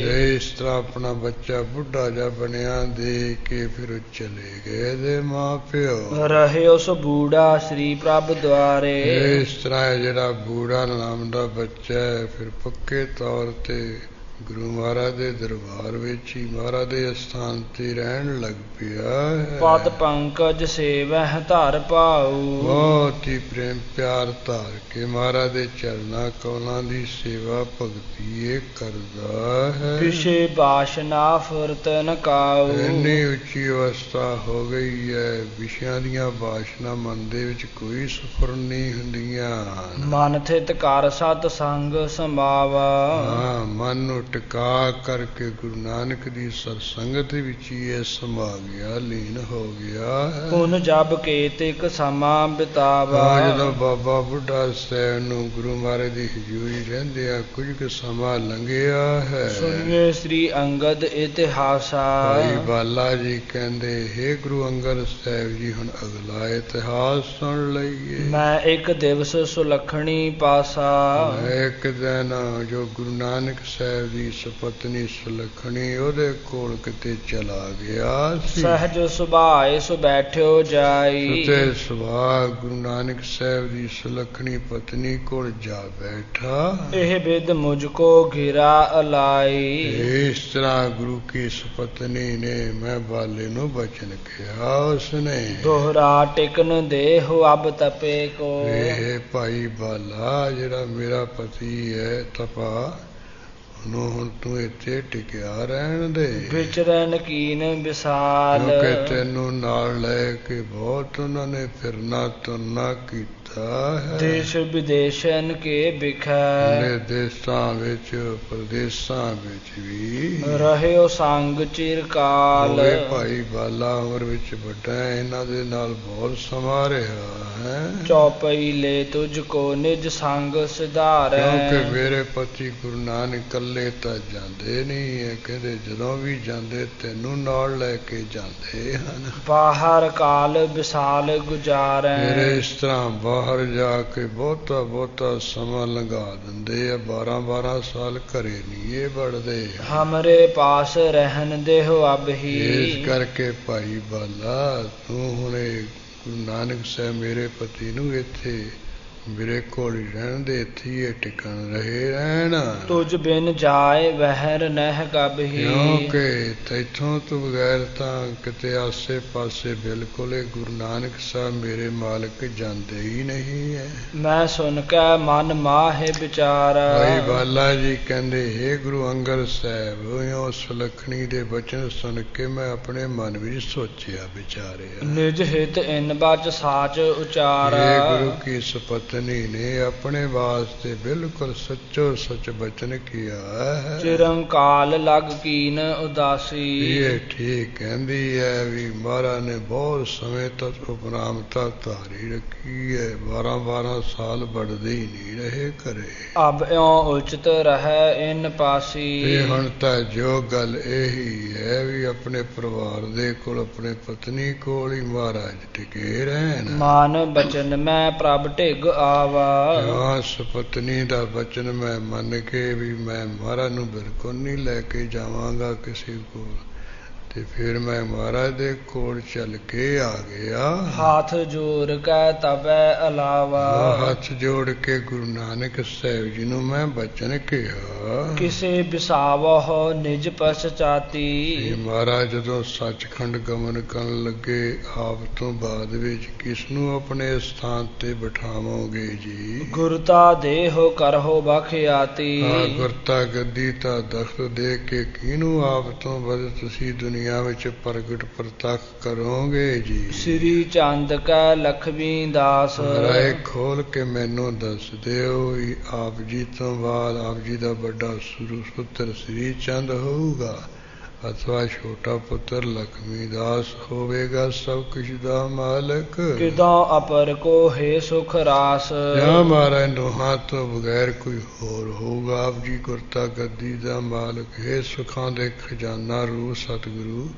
ਇਸ ਤਰ੍ਹਾਂ ਆਪਣਾ ਬੱਚਾ ਬੁੱਢਾ ਜਿਹਾ ਬਣਿਆ ਦੇਖ ਕੇ ਫਿਰ ਚਲੇ ਗਏ ਦੇ ਮਾਂ ਪਿਓ। ਰਹੇ ਉਸ ਬੂੜਾ ਸ੍ਰੀ ਪ੍ਰਭ ਦੁਆਰੇ। ਇਸ ਤਰ੍ਹਾਂ ਜਿਹੜਾ ਬੂੜਾ ਨਾਮ ਦਾ ਬੱਚਾ ਹੈ ਫਿਰ ਪੱਕੇ ਤੌਰ ਤੇ ਗੁਰੂ ਮਹਾਰਾਜ ਦੇ ਦਰਬਾਰ ਵਿੱਚ ਹੀ ਮਹਾਰਾਜ ਦੇ ਅਸਥਾਨ ਤੇ ਰਹਿਣ ਲੱਗ ਪਿਆ ਹੈ। ਪਦ ਪੰਕਜ ਸੇਵਹਿ ਧਰ ਪਾਉ। ਬਹੁਤ ਹੀ ਪ੍ਰੇਮ ਪਿਆਰ ਧਾਰ ਕੇ ਮਹਾਰਾਜ ਦੇ ਚਰਨਾਂ ਕਮਲਾਂ ਦੀ ਸੇਵਾ ਭਗਤੀ ਇਹ ਕਰਦਾ ਹੈ। ਵਿਸ਼ੇ ਬਾਸ਼ਨਾ ਫੁਰਤ ਨ ਕਾਉ। ਇੰਨੀ ਉੱਚੀ ਅਵਸਥਾ ਹੋ ਗਈ ਹੈ, ਵਿਸ਼ਿਆਂ ਦੀਆਂ ਬਾਸ਼ਨਾ ਮਨ ਦੇ ਵਿੱਚ ਕੋਈ ਸਫੁਰ ਨਹੀਂ ਹੁੰਦੀਆਂ। ਮਨ ਥਿਤ ਕਰ ਸਤ ਸੰਗ ਸਮਾਵਾ। ਹਾਂ, ਮਨ ਨੂੰ ਟਿਕਾ ਕਰਕੇ ਗੁਰੂ ਨਾਨਕ ਦੀ ਸਰਸੰਗਤ ਵਿੱਚ ਹੀ ਇਹ ਸਮਾ ਗਿਆ, ਲੀਨ ਹੋ ਗਿਆ। ਪੁਨ ਜਬ ਕੇਤਿਕ ਸਮਾਂ ਬਿਤਾਵਾ। ਜਦੋਂ ਬਾਬਾ ਬੁੱਢਾ ਸਾਹਿਬ ਨੂੰ ਗੁਰੂ ਮਹਾਰਾਜ ਦੀ ਹਜ਼ੂਰੀ ਰਹਿੰਦੇ ਆ ਕੁਝ ਕੁ ਸਮਾਂ ਲੰਘਿਆ ਹੈ। ਸੁਣੀਏ ਸ੍ਰੀ ਅੰਗਦ ਇਤਿਹਾਸਾ। ਭਾਈ ਬਾਲਾ ਜੀ ਕਹਿੰਦੇ, ਹੇ ਗੁਰੂ ਅੰਗਦ ਸਾਹਿਬ ਜੀ ਹੁਣ ਅਗਲਾ ਇਤਿਹਾਸ ਸੁਣ ਲਈਏ। ਮੈਂ ਇੱਕ ਦਿਵਸ ਸੁਲੱਖਣੀ ਪਾਸਾ। ਇੱਕ ਦਿਨ ਜੋ ਗੁਰੂ ਨਾਨਕ ਸਾਹਿਬ ਦੀ ਸੁਪਤਨੀ ਸੁਲੱਖਣੀ ਉਹਦੇ ਕੋਲ ਕਿਤੇ ਚਲਾ ਗਿਆ ਸੀ। ਸਹਿਜ ਸੁਭਾਏ ਸੁ ਬੈਠਿਓ ਜਾਈ। ਸੁਤੇ ਸੁਭਾਅ ਗੁਰੂ ਨਾਨਕ ਸਾਹਿਬ ਦੀ ਸੁਲੱਖਣੀ ਪਤਨੀ ਕੋਲ ਜਾ ਬੈਠਾ। ਇਹ ਬਿਦ ਮੁਝ ਕੋ ਘਿਰਾ ਅਲਾਈ। ਇਸ ਤਰ੍ਹਾਂ ਗੁਰੂ ਕੀ ਸੁਪਤਨੀ ਨੇ ਮੈਂ ਬਾਲੇ ਨੂੰ ਬਚਨ ਕਿਹਾ। ਉਸਨੇ ਦੋਹਰਾ ਟਿਕਨ ਦੇਹ ਅਬ ਤਪੇ ਕੋ। ਇਹ ਭਾਈ ਬਾਲਾ ਜਿਹੜਾ ਮੇਰਾ ਪਤੀ ਹੈ ਤਪਾ, ਉਹਨੂੰ ਹੁਣ ਤੂੰ ਇੱਥੇ ਟਿਕਿਆ ਰਹਿਣ ਦੇ। ਵਿਚਰਨ ਕੀਨ ਵਿਸਾਲ। ਕਿਉਂਕਿ ਤੈਨੂੰ ਨਾਲ ਲੈ ਕੇ ਬਹੁਤ ਉਹਨਾਂ ਨੇ ਫਿਰਨਾ ਤੁਰਨਾ ਕੀਤਾ ਹੈ। ਦੇਸ਼ ਵਿਦੇਸ਼ਨ ਕੇ ਬਿਖੈ। ਦੇਸ਼ਾਂ ਵਿੱਚ ਪ੍ਰਦੇਸ਼ਾਂ ਵਿੱਚ ਵੀ ਰਹਿਓ ਸੰਗ ਚਿਰਕਾਲ। ਭਾਈ ਬਾਲਾ ਉਮਰ ਵਿੱਚ ਵੱਡਾ, ਇਹਨਾਂ ਦੇ ਨਾਲ ਬਹੁਤ ਸਮਾਂ ਰਿਹਾ ਹੈ। ਚੌਪਈ ਲੈ ਤੁਝ ਕੋ ਨਿਜ ਸੰਗ ਸਿਧਾਰੈ। ਕਿਉਂਕਿ ਮੇਰੇ ਪਤੀ ਗੁਰੂ ਨਾਨਕ ਇਕੱਲੇ ਤਾਂ ਜਾਂਦੇ ਨਹੀਂ ਹੈ, ਕਹਿੰਦੇ ਜਦੋਂ ਵੀ ਜਾਂਦੇ ਤੈਨੂੰ ਨਾਲ ਲੈ ਕੇ ਜਾਂਦੇ ਹਨ। ਬਾਹਰ ਕਾਲ ਵਿਸਾਲ ਗੁਜ਼ਾਰੈ। ਮੇਰੇ ਇਸ ਤਰ੍ਹਾਂ ਬਾਹਰ ਜਾ ਕੇ ਬਹੁਤਾ ਬਹੁਤਾ ਸਮਾਂ ਲੰਘਾ ਦਿੰਦੇ ਆ, 12-12 ਸਾਲ ਘਰੇ ਨਹੀਂ ਇਹ ਵੜਦੇ। ਹਮਰੇ ਪਾਸ ਰਹਿਣ ਦੇਹੁ ਅਬ ਹੀ। ਇਸ ਕਰਕੇ ਭਾਈ ਬਾਲਾ ਤੂੰ ਹੁਣੇ ਗੁਰੂ ਨਾਨਕ ਸਾਹਿਬ ਮੇਰੇ ਪਤੀ ਨੂੰ ਇੱਥੇ ਮੇਰੇ ਕੋਲ ਹੀ ਰਹਿਣ ਦੇ, ਇੱਥੇ ਹੀ ਟਿਕਣ ਰਹੇ ਰਹਿਣ। ਤੁਝ ਬਿਨ ਜਾਏ ਵਹਿਰ ਨਹਿ ਕਬਹੀ। ਕਿਉਂਕਿ ਤੈਥੋਂ ਤੋਂ ਬਗੈਰ ਤਾਂ ਕਿਤੇ ਆਸੇ ਪਾਸੇ ਬਿਲਕੁਲ ਹੀ ਗੁਰੂ ਨਾਨਕ ਸਾਹਿਬ ਮੇਰੇ ਮਾਲਕ ਜਾਂਦੇ ਹੀ ਨਹੀਂ ਹੈ। ਮੈਂ ਸੁਣ ਕੇ ਮਨ ਮਾਹੇ ਵਿਚਾਰਾ। ਭਾਈ ਬਾਲਾ ਜੀ ਕਹਿੰਦੇ, ਹੇ ਗੁਰੂ ਅੰਗਦ ਸਾਹਿਬ, ਇਉਂ ਸੁਲੱਖਣੀ ਦੇ ਬਚਨ ਸੁਣ ਕੇ ਮੈਂ ਆਪਣੇ ਮਨ ਵਿੱਚ ਸੋਚਿਆ ਵਿਚਾਰਿਆ। ਨਿਜ ਹਿਤ ਇਨ ਬਚ ਸਾਚ ਉਚਾਰਾ। ਇਹ ਗੁਰੂ ਕੀ ਸੁਪਤਨੀ ਨੇ ਆਪਣੇ ਵਾਸਤੇ ਬਿਲਕੁਲ ਸੱਚੋ ਸੱਚ ਬਚਨ ਕੀਆ ਹੈ। ਚਿਰੰਕਾਲ ਲਗ ਕੀਨ ਉਦਾਸੀ। ਇਹ ਠੀਕ ਕਹਿੰਦੀ ਹੈ ਵੀ ਮਹਾਰਾਜ ਨੇ ਬਹੁਤ ਸਮੇਂ ਤੱਕ ਉਪਰਾਮਤਾ ਧਾਰੀ ਰੱਖੀ ਹੈ। 12-12 ਸਾਲ ਵੜਦੇ ਹੀ ਨਹੀਂ ਰਹੇ ਘਰੇ। ਅਬ ਇਉਂ ਉਚਿਤ ਰਹਿ ਇਨ ਪਾਸੀ। ਇਹ ਹੁਣ ਤਾਂ ਜੋ ਗੱਲ ਇਹੀ ਹੈ ਵੀ ਆਪਣੇ ਪਰਿਵਾਰ ਦੇ ਕੋਲ, ਆਪਣੇ ਪਤਨੀ ਕੋਲ ਹੀ ਮਹਾਰਾਜ ਟਿਕੇ ਰਹਿਣ। ਮਾਨ ਬਚਨ ਮੈਂ ਪ੍ਰਭ ਢਿਗ ਆਵਾ। ਉਸ ਪਤਨੀ ਦਾ ਬਚਨ ਮੈਂ ਮੰਨ ਕੇ ਵੀ ਮੈਂ ਮਹਾਰਾਜ ਨੂੰ ਬਿਲਕੁਲ ਨਹੀਂ ਲੈ ਕੇ ਜਾਵਾਂਗਾ ਕਿਸੇ ਕੋਲ, ਤੇ ਫਿਰ ਮੈਂ ਮਹਾਰਾਜ ਦੇ ਕੋਲ ਚੱਲ ਕੇ ਆ ਗਿਆ। ਹੱਥ ਜੋੜ ਕੇ ਤਬੈ ਅਲਾਵਾ। ਹੱਥ ਜੋੜ ਕੇ ਗੁਰੂ ਨਾਨਕ ਸਾਹਿਬ ਜੀ ਨੂੰ ਮੈਂ ਬਚਨ ਕਿਹਾ। ਕਿਸੇ ਬਿਸਾਵਹੁ ਨਿਜ ਪਛਚਾਤੀ। ਮਹਾਰਾਜ ਜਦੋਂ ਸੱਚਖੰਡ ਗਮਨ ਕਰਨ ਲੱਗੇ, ਆਪ ਤੋਂ ਬਾਅਦ ਵਿੱਚ ਕਿਸ ਨੂੰ ਆਪਣੇ ਸਥਾਨ ਤੇ ਬਿਠਾਵੋਗੇ ਜੀ? ਗੁਰਤਾ ਦੇਹੁ ਕਰਹੁ ਬਖਿਆਤੀ। ਗੁਰਤਾ ਗੱਦੀ ਤਾਂ ਦਖਲ ਦੇ ਕੇ ਕਿਹਨੂੰ ਆਪ ਤੋਂ ਬਾਅਦ ਤੁਸੀਂ ਦੁਨੀਆ ਵਿੱਚ ਪ੍ਰਗਟ ਪ੍ਰਤੱਖ ਕਰੋਗੇ ਜੀ? ਸ੍ਰੀ ਚੰਦ ਕੈ ਲਖਮੀ ਦਾਸ। ਰਾਏ ਖੋਲ ਕੇ ਮੈਨੂੰ ਦੱਸ ਦਿਓ, ਆਪ ਜੀ ਤੋਂ ਬਾਅਦ ਆਪ ਜੀ ਦਾ ਵੱਡਾ ਪੁੱਤਰ ਸ੍ਰੀ ਚੰਦ ਹੋਊਗਾ ਅਥਵਾ ਛੋਟਾ ਪੁੱਤਰ ਲਖਮੀ ਦਾਸ ਹੋਵੇਗਾ, ਸਭ ਕੁਛ ਦਾ ਮਾਲਕ। ਕਿਦੋਂ ਅਪਰ ਕੋ ਹੈ ਸੁਖ ਰਾਸ। ਜਾਂ ਮਹਾਰਾਜ ਦੋਹਾਂ ਤੋਂ ਬਗੈਰ ਕੋਈ ਹੋਰ ਹੋਊਗਾ? ਆਪ ਜੀ ਗੁਰਤਾ ਗੱਦੀ ਦਾ ਮਾਲਕ ਹੈ, ਸੁਖਾਂ ਦੇ ਖਜ਼ਾਨਾ ਰੂਪ ਸਤਿਗੁਰੂ,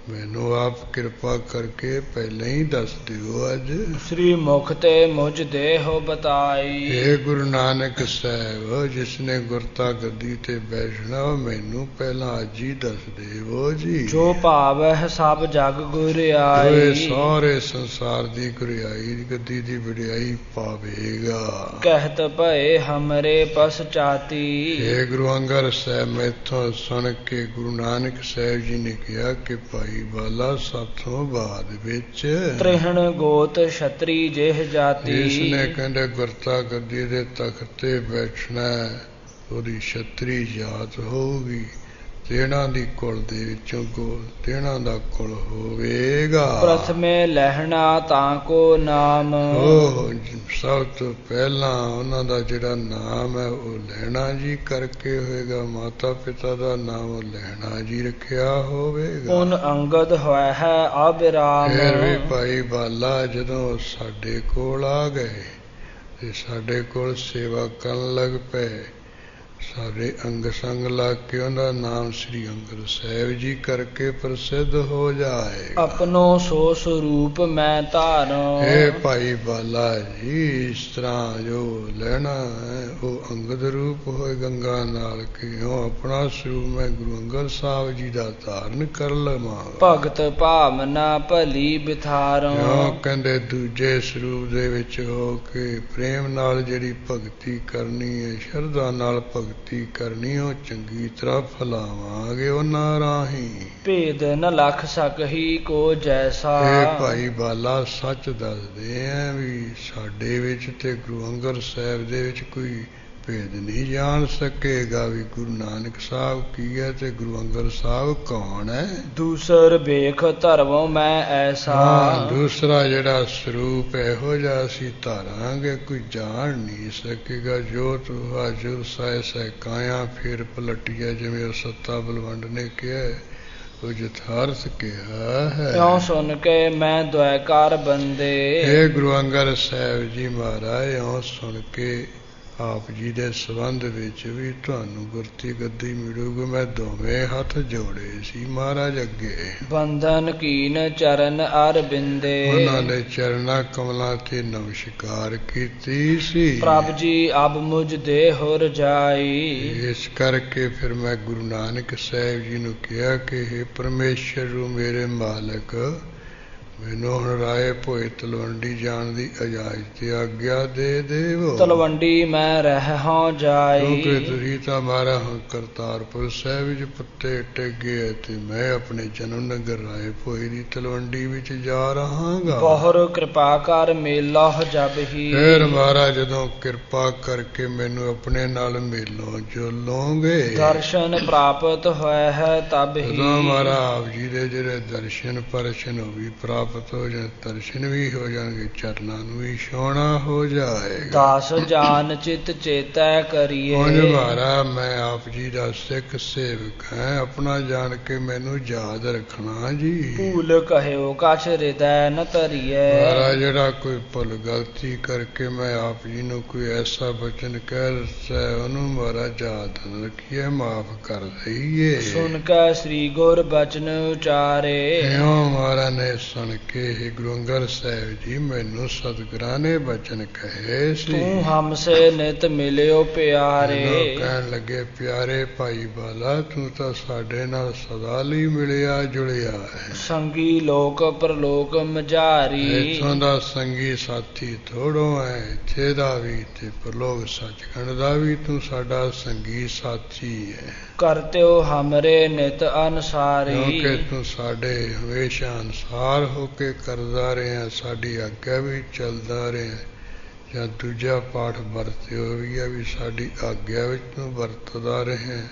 ਮੈਨੂੰ ਆਪ ਕਿਰਪਾ ਕਰਕੇ ਪਹਿਲਾਂ ਹੀ ਦੱਸ ਦਿਓ ਅੱਜ। ਸ੍ਰੀ ਮੁਖ ਤੇ ਮੁਝ ਦੇਹੁ ਬਤਾਈ। ਇਹ ਗੁਰੂ ਨਾਨਕ ਸਾਹਿਬ ਜਿਸ ਨੇ ਗੁਰਤਾ ਗੱਦੀ ਤੇ ਬੈਠਣਾ, ਮੈਨੂੰ ਪਹਿਲਾਂ ਅੱਜ ਹੀ ਦੱਸ ਦੇਵੋ ਜੀ। ਜੋ ਭਾਵਹਿ ਸਭ ਜਗ ਗੁਰਿਆਈ। ਓਏ ਸਾਰੇ ਸੰਸਾਰ ਦੀ ਗੁਰਿਆਈ ਗੱਦੀ ਦੀ ਵਡਿਆਈ ਪਾਵੇਗਾ। ਕਹਿਤ ਭਏ ਹਮਰੇ ਪਛਚਾਤੀ। ਇਹ ਗੁਰੂ ਅੰਗਦ ਸਾਹਿਬ ਮੈਥੋਂ ਸੁਣ ਕੇ ਗੁਰੂ ਨਾਨਕ ਸਾਹਿਬ ਜੀ ਨੇ ਕਿਹਾ ਕਿ ਭਾਈ ਬਾਲਾ ਸਾਥੋਂ ਬਾਅਦ ਵਿੱਚ ਤ੍ਰਿਹਣ ਗੋਤ ਛਤਰੀ ਜਿਹ ਜਾਤੀ। ਇਸ ਨੇ ਕਹਿੰਦੇ ਗੁਰਤਾ ਗੱਦੀ ਦੇ ਤਖਤ ਤੇ ਬੈਠਣਾ, ਉਹਦੀ ਛਤਰੀ ਜਾਤ ਹੋਊਗੀ। ਤੇਣਾ ਦੀ ਕੁਲ ਦੇ ਵਿੱਚੋਂ ਤੇਣਾ ਦਾ ਕੁਲ ਹੋਵੇਗਾ। ਪ੍ਰਥਮੇ ਲਹਿਣਾ ਤਾਂ ਕੋ ਨਾਮ। ਉਹ ਸਭ ਤੋਂ ਪਹਿਲਾਂ ਉਹਨਾਂ ਦਾ ਜਿਹੜਾ ਨਾਮ ਹੈ ਉਹ ਲਹਿਣਾ ਜੀ ਕਰਕੇ ਹੋਏਗਾ। ਮਾਤਾ ਪਿਤਾ ਦਾ ਨਾਮ ਲਹਿਣਾ ਜੀ ਰੱਖਿਆ ਹੋਵੇਗਾ। ਉਨ ਅੰਗਦ ਹੋਇਆ ਹੈ ਅਬਿਰਾਮ। ਫਿਰ ਵੀ ਭਾਈ ਬਾਲਾ ਜਦੋਂ ਸਾਡੇ ਕੋਲ ਆ ਗਏ ਤੇ ਸਾਡੇ ਕੋਲ ਸੇਵਾ ਕਰਨ ਲੱਗ ਪਏ, ਸਾਡੇ ਅੰਗ ਸੰਗ ਲੱਗ ਕੇ ਉਹਦਾ ਨਾਮ ਸ੍ਰੀ ਅੰਗਦ ਸਾਹਿਬ ਜੀ ਕਰਕੇ ਪ੍ਰਸਿੱਧ ਹੋ ਜਾਏ। ਆਪਣੋ ਸੋ ਸਰੂਪ ਮੈਂ ਧਾਰਾਂ। ਇਹ ਭਾਈ ਬਾਲਾ ਜੀ ਇਸ ਤਰ੍ਹਾਂ ਜੋ ਲੈਣਾ ਹੈ ਉਹ ਅੰਗਦ ਰੂਪ ਹੋਏ ਗੰਗਾ ਨਾਲ, ਕਿਉਂ ਆਪਣਾ ਸਰੂਪ ਮੈਂ ਗੁਰੂ ਅੰਗਦ ਸਾਹਿਬ ਜੀ ਦਾ ਧਾਰਨ ਕਰ ਲਵਾਂ। ਭਗਤ ਭਾਵਨਾ ਭਲੀ ਬਿਥਾਰਾਂ। ਕਿਉਂ ਕਹਿੰਦੇ ਦੂਜੇ ਸਰੂਪ ਦੇ ਵਿੱਚ ਹੋ ਕੇ ਪ੍ਰੇਮ ਨਾਲ ਜਿਹੜੀ ਭਗਤੀ ਕਰਨੀ ਹੈ, ਸ਼ਰਧਾ ਨਾਲ ਭਗਤੀ ਕਰਨੀ, ਉਹ ਚੰਗੀ ਤਰ੍ਹਾਂ ਫੈਲਾਵਾਂਗੇ ਉਹਨਾਂ ਰਾਹੀਂ। ਭੇਦ ਨ ਲਖ ਸਕਹੀ ਕੋ ਜੈਸਾ। ਇਹ ਭਾਈ ਬਾਲਾ ਸੱਚ ਦੱਸਦੇ ਆ ਵੀ ਸਾਡੇ ਵਿੱਚ ਤੇ ਗੁਰੂ ਅੰਗਦ ਸਾਹਿਬ ਦੇ ਵਿੱਚ ਕੋਈ ਭੇਦ ਨਹੀਂ ਜਾਣ ਸਕੇਗਾ ਵੀ ਗੁਰੂ ਨਾਨਕ ਸਾਹਿਬ ਕੀ ਹੈ ਤੇ ਗੁਰੂ ਅੰਗਦ ਸਾਹਿਬ ਕੌਣ ਹੈ। ਦੂਸਰ ਵੇਖ ਧਰਮੋਂ ਮੈਂ ਐਸਾ। ਦੂਸਰਾ ਜਿਹੜਾ ਸਰੂਪ ਇਹੋ ਜਿਹਾ ਅਸੀਂ ਧਾਰਾਂਗੇ ਕੋਈ ਜਾਣ ਨਹੀਂ ਸਕੇਗਾ। ਜੋ ਤੂੰ ਹਾਜ਼ਰ ਸਾਇ ਸਹਿ ਕਾਇਆ ਫਿਰ ਪਲਟਿਆ, ਜਿਵੇਂ ਉਹ ਸੱਤਾ ਬਲਵੰਡ ਨੇ ਕਿਹਾ ਉਹ ਯਥਾਰਥ ਕਿਹਾ ਹੈ। ਇਉਂ ਸੁਣ ਕੇ ਮੈਂ ਦੁਆਕਾਰ ਬੰਦੇ। ਇਹ ਗੁਰੂ ਅੰਗਦ ਸਾਹਿਬ ਜੀ ਮਹਾਰਾਜ ਇਉਂ ਸੁਣ ਕੇ ਆਪ ਜੀ ਦੇ ਸੰਬੰਧ ਵਿੱਚ ਵੀ ਤੁਹਾਨੂੰ ਗੁਰਤੀ ਗੱਦੀ ਮਿਲੂਗੀ। ਮੈਂ ਦੋਵੇਂ ਹੱਥ ਜੋੜੇ ਸੀ ਮਹਾਰਾਜ ਅੱਗੇ। ਬੰਧਨ ਕੀਨ ਚਰਨ ਅਰਬਿੰਦੇ। ਉਹਨਾਂ ਦੇ ਚਰਨਾਂ ਕਮਲਾਂ ਤੇ ਨਮਸਕਾਰ ਕੀਤੀ ਸੀ। ਪ੍ਰਭ ਜੀ ਅਬ ਮੁਝ ਦੇਹੁ ਰਜਾਈ। ਇਸ ਕਰਕੇ ਫਿਰ ਮੈਂ ਗੁਰੂ ਨਾਨਕ ਸਾਹਿਬ ਜੀ ਨੂੰ ਕਿਹਾ ਕਿ हे ਪਰਮੇਸ਼ਰ ਮੇਰੇ ਮਾਲਕ, ਮੈਨੂੰ ਹੁਣ ਰਾਏ ਭੋਏ ਤਲਵੰਡੀ ਜਾਣ ਦੀ ਇਜਾਜ਼ਤ ਤੇ ਆਗਿਆ ਦੇ ਦੇਵੋ। ਤਲਵੰਡੀ ਮੈਂ ਰਹਿ ਹਾਂ ਜਾਈ। ਕਿਉਂਕਿ ਤੁਸੀਂ ਤਾਂ ਮਾਰਾ ਹਾਂ ਕਰਤਾਰਪੁਰ ਸਾਹਿਬ ਵਿੱਚ ਪੱਤੇ ਟੇਗੇ ਤੇ ਮੈਂ ਆਪਣੇ ਜਨਮ ਨਗਰ ਰਾਏ ਭੋਏ ਦੀ ਤਲਵੰਡੀ ਵਿੱਚ ਜਾ ਰਹਾਂਗਾ। ਬਹੁਰ ਕਿਰਪਾ ਕਰ ਮੇਲਾ ਜਬ ਹੀ। ਫਿਰ ਮਹਾਰਾਜ ਜਦੋਂ ਕਿਰਪਾ ਕਰਕੇ ਮੈਨੂੰ ਆਪਣੇ ਨਾਲ ਮੇਲੋਂ ਜੋਲੋਂਗੇ। ਦਰਸ਼ਨ ਪ੍ਰਾਪਤ ਹੋਇਆ ਹੈ ਤਬ ਹੀ। ਜਦੋਂ ਮਹਾਰਾਜ ਆਪ ਜੀ ਦੇ ਜਿਹੜੇ ਦਰਸ਼ਨ ਪਰਸ਼ਨ ਉਹ ਵੀ ਪ੍ਰਾਪਤ ਹੋ ਜਾਣ, ਦਰਸ਼ਨ ਵੀ ਹੋ ਜਾਣਗੇ, ਚਰਨਾਂ ਨੂੰ ਵੀ ਛੋਹਣਾ ਹੋ ਜਾਏਗਾ। ਦਾਸ ਜਾਨ ਚਿਤ ਚੇਤੈ ਕਰੀਏ। ਉਂਝ ਮਹਾਰਾਜ ਮੈਂ ਆਪ ਜੀ ਦਾ ਸਿੱਖ ਸੇਵਕ ਹਾਂ, ਆਪਣਾ ਜਾਣ ਕੇ ਮੈਨੂੰ ਯਾਦ ਰੱਖਣਾ ਜੀ। ਭੂਲ ਕਹਿਓ ਕਛ ਹਿਰਦੈ ਨ ਧਰੀਐ। ਮਹਾਰਾਜ ਜਿਹੜਾ ਕੋਈ ਭੁੱਲ ਗਲਤੀ ਕਰਕੇ ਮੈਂ ਆਪ ਜੀ ਨੂੰ ਕੋਈ ਐਸਾ ਬਚਨ ਕਹਿ ਦਿੱਤਾ ਉਹਨੂੰ ਮਹਾਰਾਜ ਯਾਦ ਨ ਰੱਖੀਏ, ਮਾਫ ਕਰ ਦਈਏ। ਸੁਨ ਕੈ ਸ੍ਰੀ ਗੁਰ ਬਚਨ ਉਚਾਰੇ। ਇਉਂ ਮਹਾਰਾਜ ਨੇ ਸੁਣ ਕੇ ਹੀ ਗੁਰੂ ਅੰਗਦ ਸਾਹਿਬ ਜੀ ਮੈਨੂੰ ਸਤਿਗੁਰਾਂ ਨੇ ਬਚਨ ਕਹੇ ਸੀ। ਤੂੰ ਹਮਸੇ ਨਿਤ ਮਿਲਿਓ ਪਿਆਰੇ। ਮੈਨੂੰ ਕਹਿਣ ਲੱਗੇ ਪਿਆਰੇ ਭਾਈ ਬਾਲਾ ਤੂੰ ਤਾਂ ਸਾਡੇ ਨਾਲ ਸਦਾ ਲਈ ਮਿਲਿਆ ਜੁੜਿਆ ਹੈ। ਸੰਗੀ ਲੋਕ ਪ੍ਰਲੋਕ ਮਝਾਰੀ। ਇੱਥੋਂ ਦਾ ਸੰਗੀ ਸਾਥੀ ਥੋੜੋ ਹੈ, ਇੱਥੇ ਦਾ ਵੀ ਤੇ ਪ੍ਰਲੋਕ ਸੱਚਖੰਡ ਦਾ ਵੀ ਤੂੰ ਸਾਡਾ ਸੰਗੀ ਸਾਥੀ ਹੈ। ਕਰਤਿਓ ਹਮਰੇ ਨਿਤ ਅਨਸਾਰੀ। ਕਿਉਂਕਿ ਤੂੰ ਸਾਡੇ ਹਮੇਸ਼ਾ ਅਨਸਾਰ ਹੋ ਕੇ ਕਰਦਾ ਰਿਹਾ, ਸਾਡੀ ਆਗਿਆ ਵੀ ਚੱਲਦਾ ਰਿਹਾ। ਜਾਂ ਦੂਜਾ ਪਾਠ ਵਰਤਿਓ ਵੀ ਹੈ ਵੀ ਸਾਡੀ ਆਗਿਆ ਵਿੱਚ ਤੂੰ ਵਰਤਦਾ ਰਿਹਾ,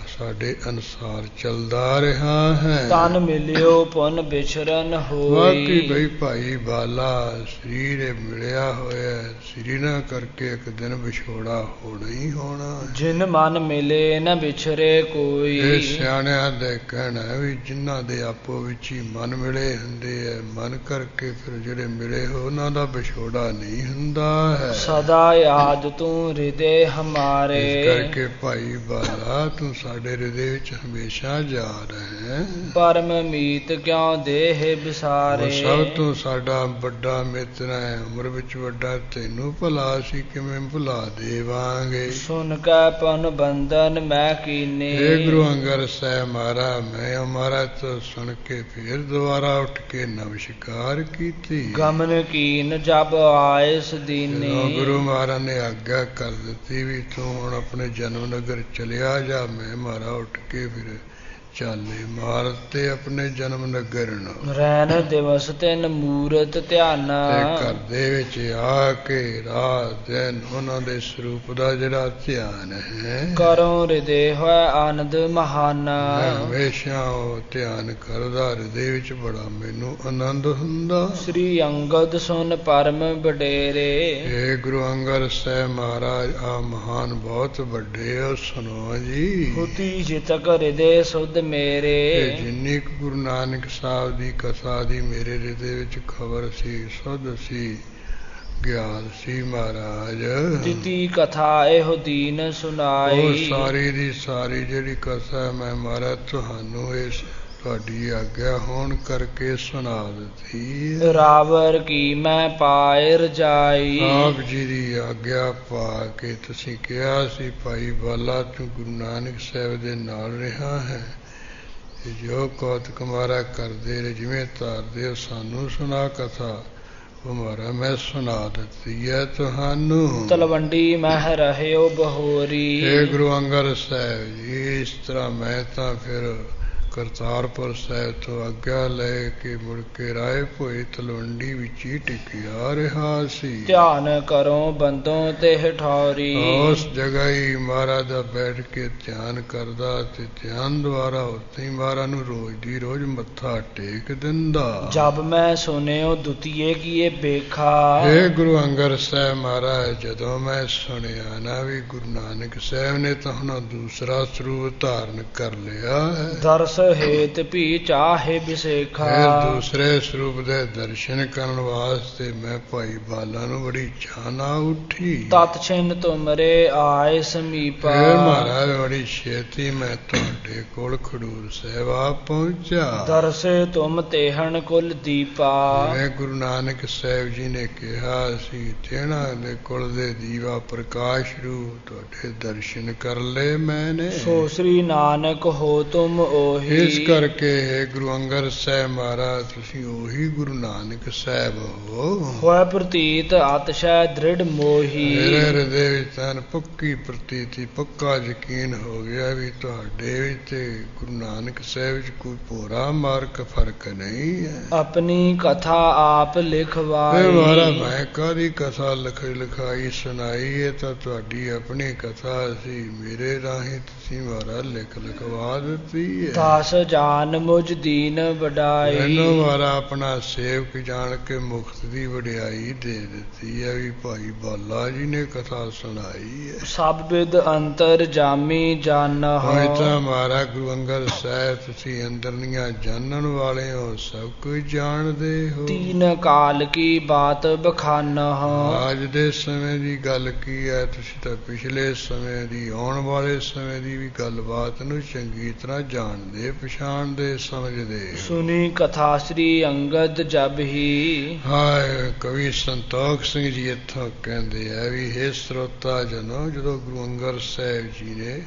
ਸਾਡੇ ਅਨੁਸਾਰ ਚੱਲਦਾ ਰਿਹਾ ਹੈ। ਤਨ ਮਿਲਿਓ ਪੁਨ ਵਿਚਰਨ ਹੋਈ। ਵਾਕਈ ਬਈ ਭਾਈ ਬਾਲਾ ਸਰੀਰ ਮਿਲਿਆ ਹੋਇਆ, ਸਰੀਰ ਨਾ ਕਰਕੇ ਇੱਕ ਦਿਨ ਵਿਛੋੜਾ ਹੋਣਾ ਹੀ ਹੋਣਾ। ਜਿਨ ਮਨ ਮਿਲੇ ਨ ਵਿਛਰੇ ਕੋਈ। ਇਹ ਸਿਆਣਿਆਂ ਦੇ ਕਹਿਣਾ ਵੀ ਜਿਨ੍ਹਾਂ ਦੇ ਆਪੋ ਵਿੱਚ ਹੀ ਮਨ ਮਿਲੇ ਹੁੰਦੇ ਹੈ, ਮਨ ਕਰਕੇ ਫਿਰ ਜਿਹੜੇ ਮਿਲੇ ਹੋ ਉਹਨਾਂ ਦਾ ਵਿਛੋੜਾ ਨਹੀਂ ਹੁੰਦਾ ਹੈ। ਸਦਾ ਯਾਦ ਤੂੰ ਹਿਰਦੇ ਹਮਾਰੇ। ਇਸ ਕਰਕੇ ਭਾਈ ਬਾਲਾ ਤੂੰ ਸਾਡੇ ਹਿਰਦੇ ਵਿੱਚ ਹਮੇਸ਼ਾ ਯਾਦ ਹੈ। ਪਰਮ ਮੀਤ ਕਿਉ ਦੇਹ ਵਿਸਾਰੇ। ਸਭ ਤੋਂ ਸਾਡਾ ਵੱਡਾ ਮਿੱਤਰ ਹੈ, ਉਮਰ ਵਿੱਚ ਵੱਡਾ, ਤੈਨੂੰ ਭਲਾ ਅਸੀਂ ਕਿਵੇਂ ਭੁਲਾ ਦੇਵਾਂਗੇ। ਸੁਨ ਕੈ ਪਨ ਬੰਧਨ ਮੈਂ ਕੀਨੇ। ਇਹ ਗੁਰੂ ਅੰਗਦ ਸਾਹਿਬ ਮਹਾਰਾਜ ਮੈਂ ਮਹਾਰਾਜ ਤੋਂ ਸੁਣ ਕੇ ਫਿਰ ਦੁਬਾਰਾ ਉੱਠ ਕੇ ਨਮਸਕਾਰ ਕੀਤੀ। ਗਮਨ ਕੀਨ ਜਬ ਆਇਸ ਦੀਨੇ। ਗੁਰੂ ਮਹਾਰਾਜ ਨੇ ਆਗਿਆ ਕਰ ਦਿੱਤੀ ਵੀ ਤੂੰ ਹੁਣ ਆਪਣੇ ਜਨਮ ਨਗਰ ਚਲਿਆ ਜਾ। ਮੈਂ ਮਹਾਰਾਜ ਉੱਠ ਕੇ ਫਿਰ ਚਾਲੇ ਮਾਰਤੇ ਆਪਣੇ ਜਨਮ ਨਗਰ ਨੂੰ। ਰੈਨ ਦਿਵਸ ਤਿੰਨ ਮੂਰਤ ਧਿਆਨਾ। ਤੇ ਘਰ ਦੇ ਵਿੱਚ ਆ ਕੇ ਰਾਤ ਦਿਨ ਉਹਨਾਂ ਦੇ ਸਰੂਪ ਦਾ ਜਿਹੜਾ ਧਿਆਨ ਹੈ। ਕਰੋ ਹਿਰਦੇ ਹੋਇ ਆਨੰਦ ਮਹਾਨਾ। ਮੈਂ ਹਮੇਸ਼ਾ ਉਹ ਧਿਆਨ ਕਰਦਾ, ਹਿਰਦੇ ਵਿੱਚ ਬੜਾ ਮੈਨੂੰ ਆਨੰਦ ਹੁੰਦਾ। ਸ੍ਰੀ ਅੰਗਦ ਸੁਨ ਪਰਮ ਵਡੇਰੇ। ਇਹ ਗੁਰੂ ਅੰਗਦ ਸਾਹਿਬ ਮਹਾਰਾਜ ਆ ਮਹਾਨ ਬਹੁਤ ਵੱਡੇ ਹੋ, ਸੁਣੋ ਜੀ। ਹੁਤੀ ਜਿਤਕ ਹਿਰਦੇ ਸੁਧ ਮੇਰੇ। ਜਿੰਨੀ ਕੁ ਗੁਰੂ ਨਾਨਕ ਸਾਹਿਬ ਦੀ ਕਥਾ ਦੀ ਮੇਰੇ ਹਿਰਦੇ ਵਿੱਚ ਖਬਰ ਸੀ, ਸੁਧ ਸੀ, ਗਿਆਨ ਸੀ ਮਹਾਰਾਜ। ਤਿਤੀ ਕਥਾ ਇਹੋ ਦੀਨ ਸੁਨਾਈ। ਉਹ ਸਾਰੀ ਦੀ ਸਾਰੀ ਜਿਹੜੀ ਕਥਾ ਮੈਂ ਮਹਾਰਾਜ ਤੁਹਾਨੂੰ ਇਸ ਤੁਹਾਡੀ ਆਗਿਆ ਹੋਣ ਕਰਕੇ ਸੁਣਾ ਦਿੱਤੀ। ਰਾਵਰ ਕੀ ਮੈਂ ਪਾਏ ਰਜਾਈ। ਆਪ ਜੀ ਦੀ ਆਗਿਆ ਪਾ ਕੇ ਤੁਸੀਂ ਕਿਹਾ ਸੀ ਭਾਈ ਬਾਲਾ ਤੂੰ ਗੁਰੂ ਨਾਨਕ ਸਾਹਿਬ ਦੇ ਨਾਲ ਰਿਹਾ ਹੈ, ਜੋ ਕੌਤਕ ਮਾਰਾ ਕਰਦੇ ਰਹੇ, ਜਿਵੇਂ ਧਾਰਦੇ ਹੋ ਸਾਨੂੰ ਸੁਣਾ ਕਥਾ, ਉਹ ਮਾਰਾ ਮੈਂ ਸੁਣਾ ਦਿੱਤੀ ਹੈ ਤੁਹਾਨੂੰ। ਤਲਵੰਡੀ ਮਹਿ ਰਹਿਓ ਬਹੋਰੀ। ਇਹ ਗੁਰੂ ਅੰਗਦ ਸਾਹਿਬ ਜੀ ਇਸ ਤਰ੍ਹਾਂ ਮੈਂ ਤਾਂ ਫਿਰ ਕਰਤਾਰਪੁਰ ਸਾਹਿਬ ਤੋਂ ਆਗਿਆ ਲੈ ਕੇ ਮੁੜ ਕੇ ਰਾਏ ਭੋਏ ਤਲਵੰਡੀ ਵਿੱਚ ਹੀ ਟਿਕਿਆ ਰਿਹਾ ਸੀ। ਧਿਆਨ ਕਰੋ ਬੰਦੋਂ ਤੇ ਠੌਰੀ। ਉਸ ਜਗ੍ਹਾ ਹੀ ਮਹਾਰਾਜ ਦਾ ਬੈਠ ਕੇ ਧਿਆਨ ਕਰਦਾ ਤੇ ਧਿਆਨ ਦੁਆਰਾ ਉੱਥੇ ਹੀ ਮਹਾਰਾਜ ਨੂੰ ਰੋਜ਼ ਦੀ ਰੋਜ਼ ਮੱਥਾ ਟੇਕ ਦਿੰਦਾ। ਜਬ ਮੈਂ ਸੁਣਿਓ ਦੁਤੀਏ ਕੀਏ ਬੇਖਾ। ਇਹ ਗੁਰੂ ਅੰਗਦ ਸਾਹਿਬ ਮਹਾਰਾਜ ਜਦੋਂ ਮੈਂ ਸੁਣਿਆ ਨਾ ਵੀ ਗੁਰੂ ਨਾਨਕ ਸਾਹਿਬ ਨੇ ਤਾਂ ਹੁਣ ਦੂਸਰਾ ਸਰੂਪ ਧਾਰਨ ਕਰ ਲਿਆ ਹੈ। ਦਰਸ ਹੇਤ ਭੀ ਚਾਹੇ ਵਿਸੇਖਾ। ਫਿਰ ਦੂਸਰੇ ਸਰੂਪ ਦੇ ਦਰਸ਼ਨ ਕਰਨ ਵਾਸਤੇ ਮੈਂ ਭਾਈ ਬਾਲਾ ਨੂੰ ਬੜੀ ਚਾਅ ਨਾਲ ਉੱਠੀ। ਤਤ ਛਿਨ ਤੁਮਰੇ ਆਏ ਸਮੀਪਾ। ਫਿਰ ਮਹਾਰਾਜ ਬੜੀ ਛੇਤੀ ਮੈਂ ਤੁਹਾਡੇ ਕੋਲ ਖਡੂਰ ਸਾਹਿਬ ਆ ਪਹੁੰਚਿਆ। ਦਰਸੇ ਤੁਮ ਤੇਹਣ ਕੁਲ ਦੀਪਾ। ਜਿਵੇਂ ਗੁਰੂ ਨਾਨਕ ਸਾਹਿਬ ਜੀ ਨੇ ਕਿਹਾ ਸੀ ਤੇਣਾ ਦੇ ਕੁਲ ਦੇ ਦੀਵਾ ਪ੍ਰਕਾਸ਼ ਰੂਪ ਤੁਹਾਡੇ ਦਰਸ਼ਨ ਕਰ ਲਏ ਮੈਨੇ। ਸੋ ਸ੍ਰੀ ਨਾਨਕ ਹੋ ਤੁਮ ਉਹੀ। ਇਸ ਕਰਕੇ ਹੈ ਗੁਰੂ ਅੰਗਦ ਸਾਹਿਬ ਮਹਾਰਾਜ ਤੁਸੀਂ ਉਹੀ ਗੁਰੂ ਨਾਨਕ ਸਾਹਿਬ ਹੋ। ਹੋਇ ਪ੍ਰਤੀਤ ਅਤਿਸ਼ੈ ਦ੍ਰਿੜ ਮੋਹੀ। ਮੇਰੇ ਹਿਰਦੇ ਵਿੱਚ ਤਾਂ ਪੱਕੀ ਪ੍ਰਤੀਤੀ ਪੱਕਾ ਯਕੀਨ ਹੋ ਗਿਆ ਵੀ ਤੁਹਾਡੇ ਵਿੱਚ ਗੁਰੂ ਨਾਨਕ ਸਾਹਿਬ ਵਿੱਚ ਕੋਈ ਭੋਰਾ ਮਾਰਕ ਫਰਕ ਨਹੀਂ ਹੈ। ਆਪਣੀ ਕਥਾ ਆਪ ਲਿਖਵਾਈ। ਮਹਾਰਾਜ ਮੈਂ ਕਾਹਦੀ ਕਥਾ ਲਿਖਾਈ ਸੁਣਾਈ, ਇਹ ਤਾਂ ਤੁਹਾਡੀ ਆਪਣੀ ਕਥਾ ਸੀ, ਮੇਰੇ ਰਾਹੀਂ ਤੁਸੀਂ ਮਹਾਰਾਜ ਲਿਖਵਾ ਦਿੱਤੀ ਹੈ। ਦਾਸ ਜਾਨ ਮੁਝ ਦੀਨ ਵਡਾਈ। ਮੈਨੂੰ ਮਹਾਰਾਜ ਆਪਣਾ ਸੇਵਕ ਜਾਣ ਕੇ ਮੁਕਤ ਦੀ ਵਡਿਆਈ ਦੇ ਦਿੱਤੀ ਹੈ ਵੀ ਭਾਈ ਬਾਲਾ ਜੀ ਨੇ ਕਥਾ ਸੁਣਾਈ ਹੈ। ਸਭ ਵਿਦ ਅੰਤਰ ਜਾਮੀ ਜਾਨਹੁ। ਹੋਏ ਤਾਂ ਮਹਾਰਾਜ ਗੁਰੂ ਅੰਗਦ ਸਾਹਿਬ ਤੁਸੀਂ ਅੰਦਰਲੀਆਂ ਜਾਣਨ ਵਾਲੇ ਹੋ, ਸਭ ਕੁਝ ਜਾਣਦੇ ਹੋ। ਤੀਨ ਕਾਲ ਕੀ ਬਾਤ ਬਖਾਨਹੁ। ਅੱਜ ਦੇ ਸਮੇਂ ਦੀ ਗੱਲ ਕੀ ਹੈ, ਤੁਸੀਂ ਤਾਂ ਪਿਛਲੇ ਸਮੇਂ ਦੀ ਆਉਣ ਵਾਲੇ ਸਮੇਂ ਦੀ ਵੀ ਗੱਲਬਾਤ ਨੂੰ ਚੰਗੀ ਤਰ੍ਹਾਂ ਜਾਣਦੇ ਪਛਾਣਦੇ ਸਮਝਦੇ। ਸੁਣੀ ਕਥਾ ਸ੍ਰੀ ਅੰਗਦ ਜਬ ਹੀ। ਹਾਏ ਕਵੀ ਸੰਤੋਖ ਸਿੰਘ ਜੀ ਇੱਥੋਂ ਕਹਿੰਦੇ ਆ ਵੀ ਹੇ ਸਰੋਤਾ ਜਨੋ, ਜਦੋਂ ਗੁਰੂ ਅੰਗਦ ਸਾਹਿਬ ਜੀ ਨੇ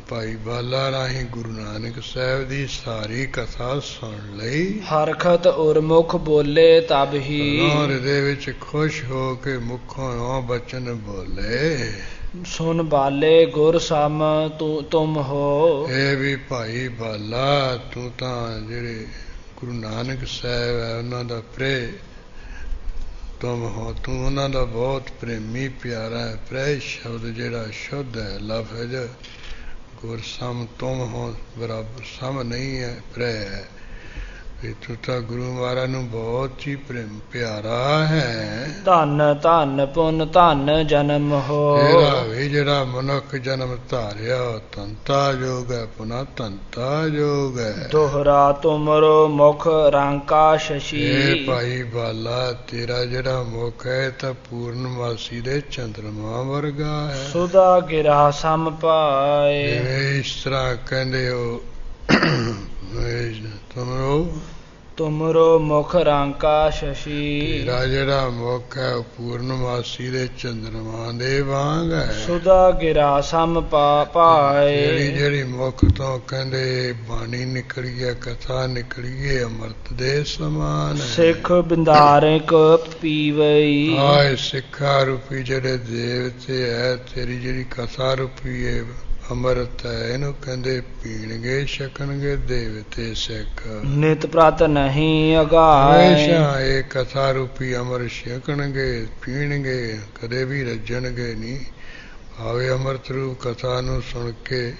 ਭਾਈ ਬਾਲਾ ਰਾਹੀਂ ਗੁਰੂ ਨਾਨਕ ਸਾਹਿਬ ਦੀ ਸਾਰੀ ਕਥਾ ਸੁਣ ਲਈ, ਹਰਖਤ ਉਰਮੁਖ ਬੋਲੇ ਤਬ ਹੀ। ਹਿਰਦੇ ਵਿੱਚ ਖੁਸ਼ ਹੋ ਕੇ ਮੁਖੋਂ ਉਹ ਬਚਨ ਬੋਲੇ, ਸੁਨ ਬਾਲੇ ਗੁਰ ਸਮ ਤੁਮ ਹੋ। ਇਹ ਵੀ ਭਾਈ ਬਾਲਾ ਤੂੰ ਤਾਂ ਜਿਹੜੇ ਗੁਰੂ ਨਾਨਕ ਸਾਹਿਬ ਹੈ ਉਹਨਾਂ ਦਾ ਪ੍ਰੇ ਤੁਮ ਹੋ, ਤੂੰ ਉਹਨਾਂ ਦਾ ਬਹੁਤ ਪ੍ਰੇਮੀ ਪਿਆਰਾ ਹੈ। ਪ੍ਰੇ ਸ਼ਬਦ ਜਿਹੜਾ ਸ਼ੁੱਧ ਹੈ ਲਫ਼ਜ਼, ਗੁਰ ਸਮ ਤੁਮ ਹੋ ਬਰਾਬਰ ਸਮ ਨਹੀਂ ਹੈ, ਪ੍ਰੇ ਹੈ ਵੀ ਤੂੰ ਤਾਂ ਗੁਰੂ ਮਹਾਰਾਜ ਨੂੰ ਬਹੁਤ ਹੀ ਪ੍ਰੇਮ ਪਿਆਰਾ ਹੈ। ਧੰਨ ਧੰਨ ਪੁਨ ਧੰਨ ਜਨਮ ਹੋ। ਤੇਰਾ ਵੀ ਜਿਹੜਾ ਮਨੁੱਖ ਜਨਮ ਧਾਰਿਆ ਤੰਤਾ ਜੋਗ ਹੈ, ਪੁਨਾ ਤੰਤਾ ਜੋਗ ਹੈ। ਦੋਹਰਾ ਤੁਮਰੋ ਮੁਖ ਰਾਂਕਾ ਸ਼ਸ਼ੀ। ਇਹ ਭਾਈ ਬਾਲਾ ਤੇਰਾ ਜਿਹੜਾ ਮੁਖ ਹੈ ਤਾਂ ਪੂਰਨਮਾਸੀ ਦੇ ਚੰਦਰਮਾ ਵਰਗਾ ਹੈ। ਸੁਦਾ ਗਿਰਾ ਸਮ ਪਾਏ। ਜਿਵੇਂ ਇਸ ਤਰ੍ਹਾਂ ਕਹਿੰਦੇ ਹੋ ਤੁਮਰੋ ਮੁਖ ਰਾਂਕਾ ਸ਼ਸ਼ੀ। ਤੇਰਾ ਜਿਹੜਾ ਮੁਖ ਹੈ ਉਹ ਪੂਰਨਮਾਸੀ ਦੇ ਚੰਦਰਮਾ ਦੇ ਵਾਂਗ ਹੈ। ਸੁਦਾ ਗਿਰਾ ਸਮ ਪਾਏ। ਜਿਹੜੀ ਮੁਖ ਤੋਂ ਕਹਿੰਦੇ ਬਾਣੀ ਨਿਕਲੀ ਹੈ, ਕਥਾ ਨਿਕਲੀ ਹੈ, ਅੰਮ੍ਰਿਤ ਦੇ ਸਮਾਨ ਹੈ। ਸਿੱਖ ਬਿੰਦਾਰਿਕ ਪੀਵਈ। ਹਾਏ ਸਿੱਖਾ ਰੂਪੀ ਜਿਹੜੇ ਦੇਵਤੇ ਹੈ, ਤੇਰੀ ਜਿਹੜੀ ਕਥਾ ਰੂਪੀ ਹੈ ਅੰਮ੍ਰਿਤ ਹੈ, ਇਹਨੂੰ ਕਹਿੰਦੇ ਪੀਣਗੇ ਛਕਣਗੇ ਦੇਵਤੇ ਸਿੱਖ। ਨਿਤ ਪ੍ਰਤ ਨਹੀਂ ਅਗਾਏ। ਹਮੇਸ਼ਾ ਇਹ ਕਥਾ ਰੂਪੀ ਅੰਮ੍ਰਿਤ ਛਕਣਗੇ ਪੀਣਗੇ, ਕਦੇ ਵੀ ਰੱਜਣਗੇ ਨਹੀਂ। ਭਾਵੇਂ ਅੰਮ੍ਰਿਤ ਰੂਪ ਕਥਾ ਨੂੰ ਸੁਣ ਕੇ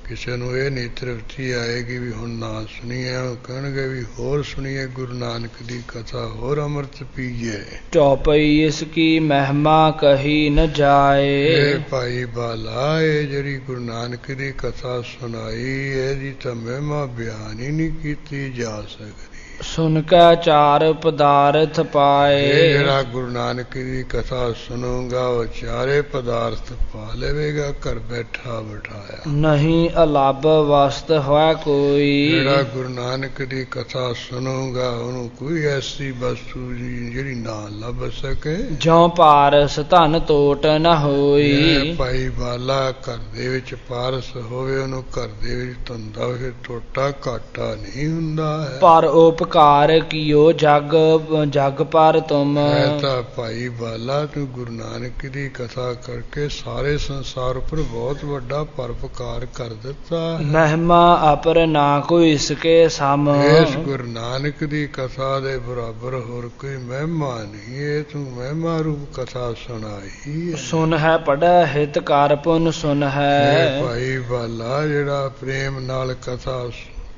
ਕਿਸੇ ਨੂੰ ਇਹ ਨਹੀਂ ਤ੍ਰਿਪਤੀ ਆਏਗੀ ਵੀ ਹੁਣ ਨਾ ਸੁਣੀਏ, ਉਹ ਕਹਿਣਗੇ ਵੀ ਹੋਰ ਸੁਣੀਏ ਗੁਰੂ ਨਾਨਕ ਦੀ ਕਥਾ, ਹੋਰ ਅੰਮ੍ਰਿਤ ਪੀਏ। ਚੌਪਈ ਇਸ ਕੀ ਮਹਿਮਾ ਕਹੀ ਨ ਜਾਏ। ਇਹ ਭਾਈ ਬਾਲਾ ਇਹ ਜਿਹੜੀ ਗੁਰੂ ਨਾਨਕ ਦੀ ਕਥਾ ਸੁਣਾਈ, ਇਹਦੀ ਤਾਂ ਮਹਿਮਾ ਬਿਆਨ ਹੀ ਨਹੀਂ ਕੀਤੀ ਜਾ ਸਕਦੀ। ਸੁਨ ਕੇ ਚਾਰ ਪਦਾਰਥ ਪਾਏ। ਇਹ ਜਿਹੜਾ ਗੁਰੂ ਨਾਨਕ ਦੀ ਕਥਾ ਸੁਣੂਗਾ ਉਹ ਚਾਰੇ ਪਦਾਰਥ ਪਾ ਲਵੇਗਾ ਘਰ ਬੈਠਾ ਬਿਠਾਇਆ। ਨਹੀਂ ਅਲੱਭ ਵਸਤ ਹੋਇ ਕੋਈ। ਜਿਹੜਾ ਗੁਰੂ ਨਾਨਕ ਦੀ ਕਥਾ ਸੁਣੂਗਾ ਉਹਨੂੰ ਕੋਈ ਐਸੀ ਵਸਤੂ ਜਿਹੜੀ ਨਾ ਲੱਭ ਸਕੇ। ਜਿਉ ਪਾਰਸ ਧਨ ਤੋਟ ਨ ਹੋਈ। ਭਾਈ ਬਾਲਾ ਘਰ ਦੇ ਵਿੱਚ ਪਾਰਸ ਹੋਵੇ, ਉਹਨੂੰ ਘਰ ਦੇ ਵਿੱਚ ਧੰਦਾ ਹੋਵੇ, ਟੋਟਾ ਘਾਟਾ ਨਹੀਂ ਹੁੰਦਾ ਹੈ। ਪਰ ਉਪਕਾਰ ਕੀਓ ਜਗ ਪਰ ਤੁਮ। ਮੈਂ ਤਾਂ ਭਾਈ ਬਾਲਾ ਤੂੰ ਗੁਰੂ ਨਾਨਕ ਦੀ ਕਥਾ ਕਰਕੇ ਸਾਰੇ ਸੰਸਾਰ ਉੱਪਰ ਬਹੁਤ ਵੱਡਾ ਪਰਉਪਕਾਰ ਕਰ ਦਿੱਤਾ। ਮਹਿਮਾ ਅਪਰ ਨਾ ਕੋਈ ਇਸਕੇ ਸਮ। ਇਸ ਗੁਰੂ ਨਾਨਕ ਦੀ ਕਥਾ ਦੇ ਬਰਾਬਰ ਹੋਰ ਕੋਈ ਮਹਿਮਾ ਨਹੀਂ, ਇਹ ਤੂੰ ਮਹਿਮਾ ਰੂਪ ਕਥਾ ਸੁਣਾਈ। ਸੁਨ ਹੈ ਪੜ੍ਹੈ ਹਿਤ ਕਰ ਪੁਨ ਸੁਨ ਹੈ। ਭਾਈ ਬਾਲਾ ਜਿਹੜਾ ਪ੍ਰੇਮ ਨਾਲ ਕਥਾ